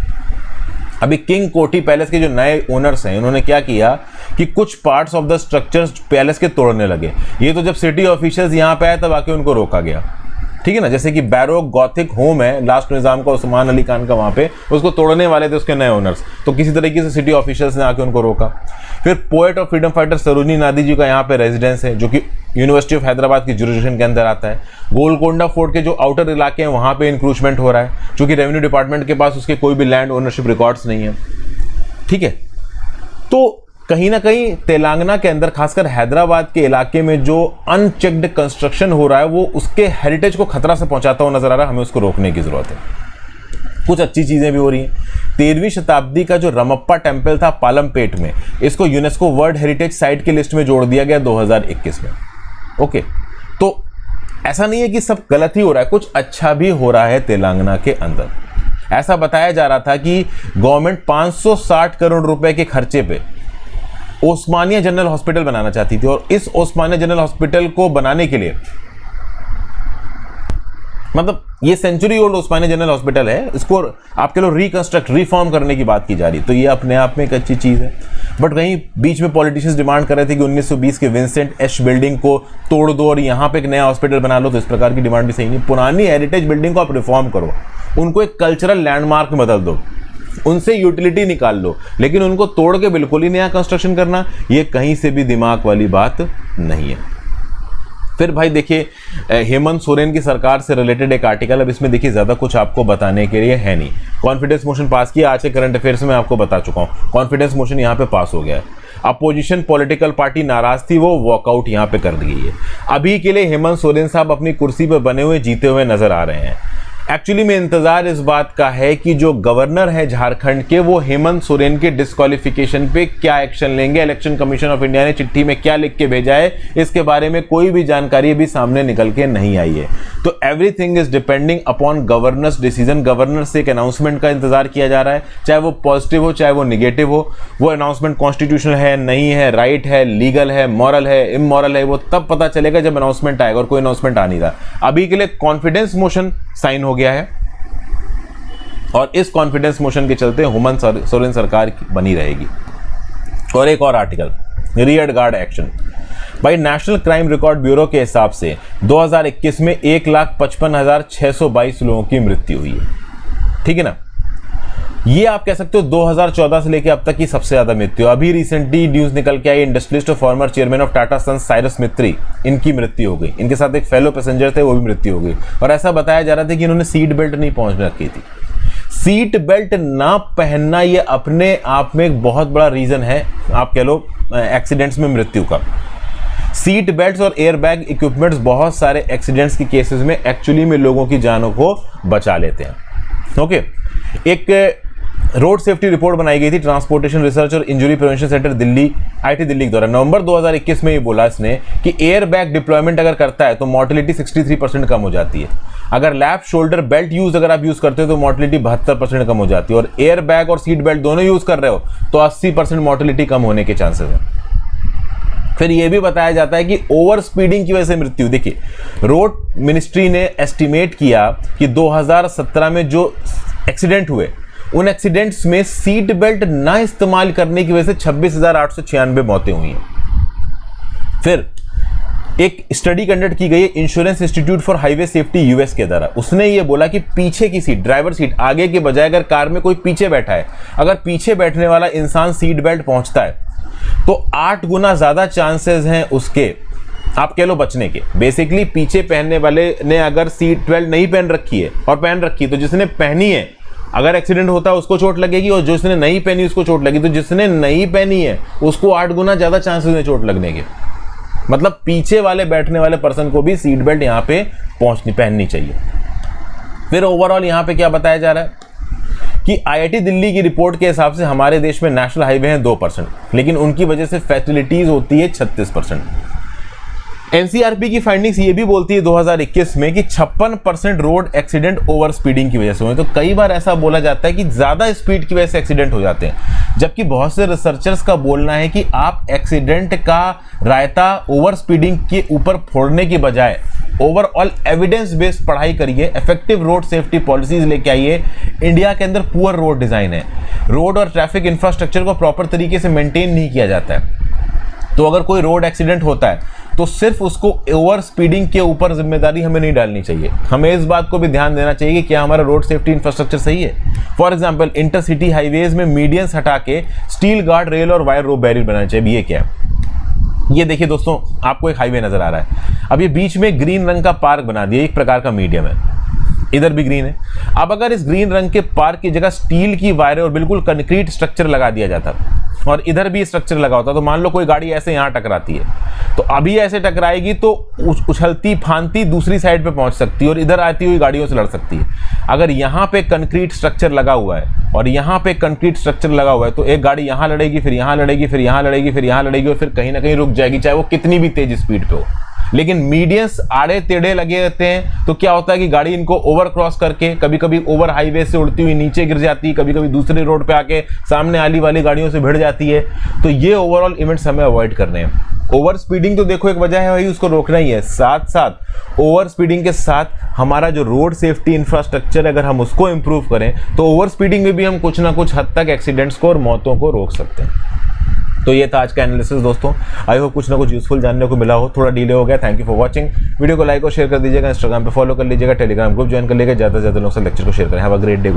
अभी किंग कोठी पैलेस के जो नए ओनर्स हैं उन्होंने क्या किया कि कुछ parts of the structures palace के तोड़ने लगे। ये तो जब सिटी ऑफिशियल्स यहाँ पे आए तब आके उनको रोका गया। ठीक है ना। जैसे कि बैरोक गॉथिक होम है लास्ट निज़ाम का, उस्मान अली खान का, वहाँ पे उसको तोड़ने वाले थे उसके नए ओनर्स, तो किसी तरीके से सिटी ऑफिशियल्स ने आके उनको रोका। फिर पोएट और फ्रीडम फाइटर सरोजिनी नायडू जी का यहाँ पे रेजिडेंस है जो कि यूनिवर्सिटी ऑफ हैदराबाद की जुरिडिक्शन के अंदर आता है। गोलकोंडा फोर्ट के जो आउटर इलाके हैं वहाँ पे इंक्रूचमेंट हो रहा है, क्योंकि रेवेन्यू डिपार्टमेंट के पास उसके कोई भी लैंड ओनरशिप रिकॉर्ड्स नहीं है। ठीक है। तो कहीं ना कहीं तेलंगाना के अंदर खासकर हैदराबाद के इलाके में जो अनचेक्ड कंस्ट्रक्शन हो रहा है वो उसके हेरिटेज को खतरा से पहुंचाता हुआ नजर आ रहा है। हमें उसको रोकने की जरूरत है। कुछ अच्छी चीजें भी हो रही हैं। 13वीं शताब्दी का जो रमप्पा टेम्पल था पालमपेट में, इसको यूनेस्को वर्ल्ड हेरिटेज साइट की लिस्ट में जोड़ दिया गया 2021 में। ओके, तो ऐसा नहीं है कि सब गलत ही हो रहा है, कुछ अच्छा भी हो रहा है तेलंगाना के अंदर। ऐसा बताया जा रहा था कि गवर्नमेंट 560 करोड़ रुपए के खर्चे पे ओस्मानिया जनरल हॉस्पिटल बनाना चाहती थी, और इस ओस्मानिया जनरल हॉस्पिटल को बनाने के लिए, मतलब ये century old Osmania general hospital है, इसको आप कह लो रिकंस्ट्रक्ट, रिफॉर्म करने की बात की जा रही, तो ये अपने आप में एक अच्छी चीज है। बट वहीं बीच में पॉलिटिशियंस डिमांड कर रहे थे कि 1920 के विंसेंट एश बिल्डिंग को तोड़ दो और यहाँ पे एक नया हॉस्पिटल बना लो, तो इस प्रकार की डिमांड भी सही नहीं। पुरानी हेरिटेज बिल्डिंग को आप रिफॉर्म करो, उनको एक कल्चरल लैंडमार्क में बदल दो, उनसे यूटिलिटी निकाल लो, लेकिन उनको तोड़ के बिल्कुल ही नया कंस्ट्रक्शन करना, ये कहीं से भी दिमाग वाली बात नहीं है। फिर भाई देखिए, हेमंत सोरेन की सरकार से रिलेटेड एक आर्टिकल, अब इसमें देखिए ज्यादा कुछ आपको बताने के लिए है नहीं। कॉन्फिडेंस मोशन पास किया, आज के करंट अफेयर्स में आपको बता चुका हूं, कॉन्फिडेंस मोशन यहां पे पास हो गया है। अपोजिशन पॉलिटिकल पार्टी नाराज थी, वो वॉकआउट यहां पे कर दी है। अभी के लिए हेमंत सोरेन साहब अपनी कुर्सी पर बने हुए जीते हुए नजर आ रहे हैं। एक्चुअली में इंतजार इस बात का है कि जो गवर्नर है झारखंड के, वो हेमंत सोरेन के डिस्क्वालिफिकेशन पे क्या एक्शन लेंगे। इलेक्शन कमीशन ऑफ इंडिया ने चिट्ठी में क्या लिख के भेजा है, इसके बारे में कोई भी जानकारी भी सामने निकल के नहीं आई है। तो everything is depending upon governors decision. Governor से एक अनाउंसमेंट का इंतजार किया जा रहा है, चाहे वो पॉजिटिव हो चाहे वो निगेटिव हो। वो अनाउंसमेंट कॉन्स्टिट्यूशनल है, नहीं है, राइट है, लीगल है, मॉरल है, इमोरल है, वो तब पता चलेगा जब अनाउंसमेंट आएगा, और कोई अनाउंसमेंट आ नहीं रहा। अभी के लिए कॉन्फिडेंस मोशन साइन हो गया है, और इस कॉन्फिडेंस मोशन के चलते हेमंत सोरेन सरकार बनी रहेगी। और एक और आर्टिकल, रियर गार्ड एक्शन। भाई नेशनल क्राइम रिकॉर्ड ब्यूरो के हिसाब से 2021 में 1,55,622 लोगों की मृत्यु हुई है, ठीक है ना। ये आप कह सकते हो 2014 से लेकर अब तक की सबसे ज्यादा मृत्यु। अभी रिसेंटली न्यूज निकल के आई, इंडस्ट्रियलिस्ट और former chairman of Tata Sons Cyrus Mistry, इनकी मृत्यु हो गई। इनके साथ एक फेलो पैसेंजर थे, वो भी मृत्यु हो गई। और ऐसा बताया जा रहा था कि इन्होंने सीट बेल्ट नहीं पहुंच रखी थी। सीट बेल्ट ना पहनना ये अपने आप में एक बहुत बड़ा रीजन है, आप कह लो एक्सीडेंट्स में मृत्यु का। सीट बेल्ट्स और एयर बैग इक्विपमेंट्स बहुत सारे एक्सीडेंट्स के केसेस में एक्चुअली में लोगों की जानों को बचा लेते हैं। ओके, एक रोड सेफ्टी रिपोर्ट बनाई गई थी ट्रांसपोर्टेशन रिसर्च और injury prevention centre Delhi, IT Delhi के द्वारा। नवंबर 2021 में ये बोला इसने कि एयर बैग डिप्लॉयमेंट अगर करता है तो मोर्टेलिटी 63% कम हो जाती है। अगर लैप शोल्डर बेल्ट यूज अगर आप यूज करते हो तो मोर्टेलिटी 72% कम हो जाती है। और एयर बैग और सीट बेल्ट दोनों यूज कर रहे हो तो 80% मोर्टेलिटी कम होने के चांसेस हैं। फिर यह भी बताया जाता है कि ओवर स्पीडिंग की वजह से मृत्यु, देखिए रोड मिनिस्ट्री ने एस्टिमेट किया कि 2017 में जो एक्सीडेंट हुए, उन एक्सीडेंट्स में सीट बेल्ट ना इस्तेमाल करने की वजह से 26,896 मौतें हुई हैं। फिर एक स्टडी कंडक्ट की गई है insurance institute for highway safety US के द्वारा। उसने ये बोला कि पीछे की सीट, ड्राइवर सीट, आगे के बजाय अगर कार में कोई पीछे बैठा है, अगर पीछे बैठने वाला इंसान सीट बेल्ट पहुंचता है तो 8 गुना ज्यादा चांसेस हैं उसके, आप कह लो बचने के। बेसिकली पीछे पहनने वाले ने अगर सीट बेल्ट नहीं पहन रखी है और पहन रखी है तो जिसने पहनी है अगर एक्सीडेंट होता है उसको चोट लगेगी, और जिसने नहीं पहनी उसको चोट लगेगी। तो जिसने नहीं पहनी है उसको 8 गुना ज्यादा चांसेस हैं चोट लगने के। मतलब पीछे वाले बैठने वाले पर्सन को भी सीट बेल्ट यहां पे पहननी चाहिए। फिर ओवरऑल यहां पे क्या बताया जा रहा है कि आईआईटी दिल्ली की रिपोर्ट के हिसाब से हमारे देश में नेशनल हाईवे हैं 2%, लेकिन उनकी वजह से फैसिलिटीज होती है 36%। एनसीआरपी की फाइंडिंग्स ये भी बोलती है 2021 में कि 56% रोड एक्सीडेंट ओवर स्पीडिंग की वजह से हुए। तो कई बार ऐसा बोला जाता है कि ज्यादा स्पीड की वजह से एक्सीडेंट हो जाते हैं, जबकि बहुत से रिसर्चर्स का बोलना है कि आप एक्सीडेंट का रायता ओवर स्पीडिंग के ऊपर फोड़ने की बजाय ओवरऑल एविडेंस बेस्ड पढ़ाई करिए, इफेक्टिव रोड सेफ्टी पॉलिसीज लेके आइए। इंडिया के अंदर पुअर रोड डिजाइन है, रोड और ट्रैफिक इंफ्रास्ट्रक्चर को प्रॉपर तरीके से मेंटेन नहीं किया जाता है। तो अगर कोई रोड एक्सीडेंट होता है तो सिर्फ उसको ओवर स्पीडिंग के ऊपर जिम्मेदारी हमें नहीं डालनी चाहिए, हमें इस बात को भी ध्यान देना चाहिए कि क्या हमारा रोड सेफ्टी इंफ्रास्ट्रक्चर सही है। फॉर एग्जांपल इंटरसिटी हाईवेज में मीडियंस हटा के स्टील गार्ड रेल और वायर रोप बैरियर बनाना चाहिए। ये क्या है, ये देखिए दोस्तों, आपको एक हाईवे नजर आ रहा है, अब ये बीच में ग्रीन रंग का पार्क बना दिया, एक प्रकार का मीडियम है, इधर भी ग्रीन है। अब अगर इस ग्रीन रंग के पार्क की जगह स्टील की वायरें और बिल्कुल कंक्रीट स्ट्रक्चर लगा दिया जाता और इधर भी स्ट्रक्चर लगा होता, तो मान लो कोई गाड़ी ऐसे यहां टकराती है, तो अभी ऐसे टकराएगी तो उछलती फांती दूसरी साइड पे पहुंच सकती है और इधर आती हुई गाड़ियों से लड़ सकती है। अगर यहां पे कंक्रीट स्ट्रक्चर लगा हुआ है और यहां पे कंक्रीट स्ट्रक्चर लगा हुआ है तो एक गाड़ी यहां लड़ेगी, फिर यहां लड़ेगी, फिर यहां लड़ेगी, फिर यहां लड़ेगी और फिर कहीं ना कहीं रुक जाएगी, चाहे वो कितनी भी तेज स्पीड पे हो। लेकिन मीडियंस आड़े टेढ़े लगे रहते हैं, तो क्या होता है कि गाड़ी इनको ओवर क्रॉस करके कभी कभी ओवर हाईवे से उड़ती हुई नीचे गिर जाती है, कभी कभी दूसरी रोड पे आके सामने आने वाली गाड़ियों से भिड़ जाती है। तो ये ओवरऑल इवेंट्स हमें अवॉइड करने हैं। ओवर स्पीडिंग तो देखो एक वजह है भाई, उसको रोकना ही है। साथ साथ ओवर स्पीडिंग के साथ हमारा जो रोड सेफ्टी इंफ्रास्ट्रक्चर, अगर हम उसको इंप्रूव करें तो ओवर स्पीडिंग में भी हम कुछ ना कुछ हद तक एक्सीडेंट्स को और मौतों को रोक सकते हैं। तो ये था आज का एनालिसिस दोस्तों। आई होप कुछ ना कुछ यूजफुल जानने को मिला हो। थोड़ा डिले हो गया, thank you for watching. Video को लाइक और शेयर कर दीजिएगा, इंस्टाग्राम पे फॉलो कर लीजिएगा, टेलीग्राम ग्रुप ज्वाइन कर लीजिएगा, ज़्यादा से ज़्यादा लोगों से लेक्चर को शेयर करें। Have a great day.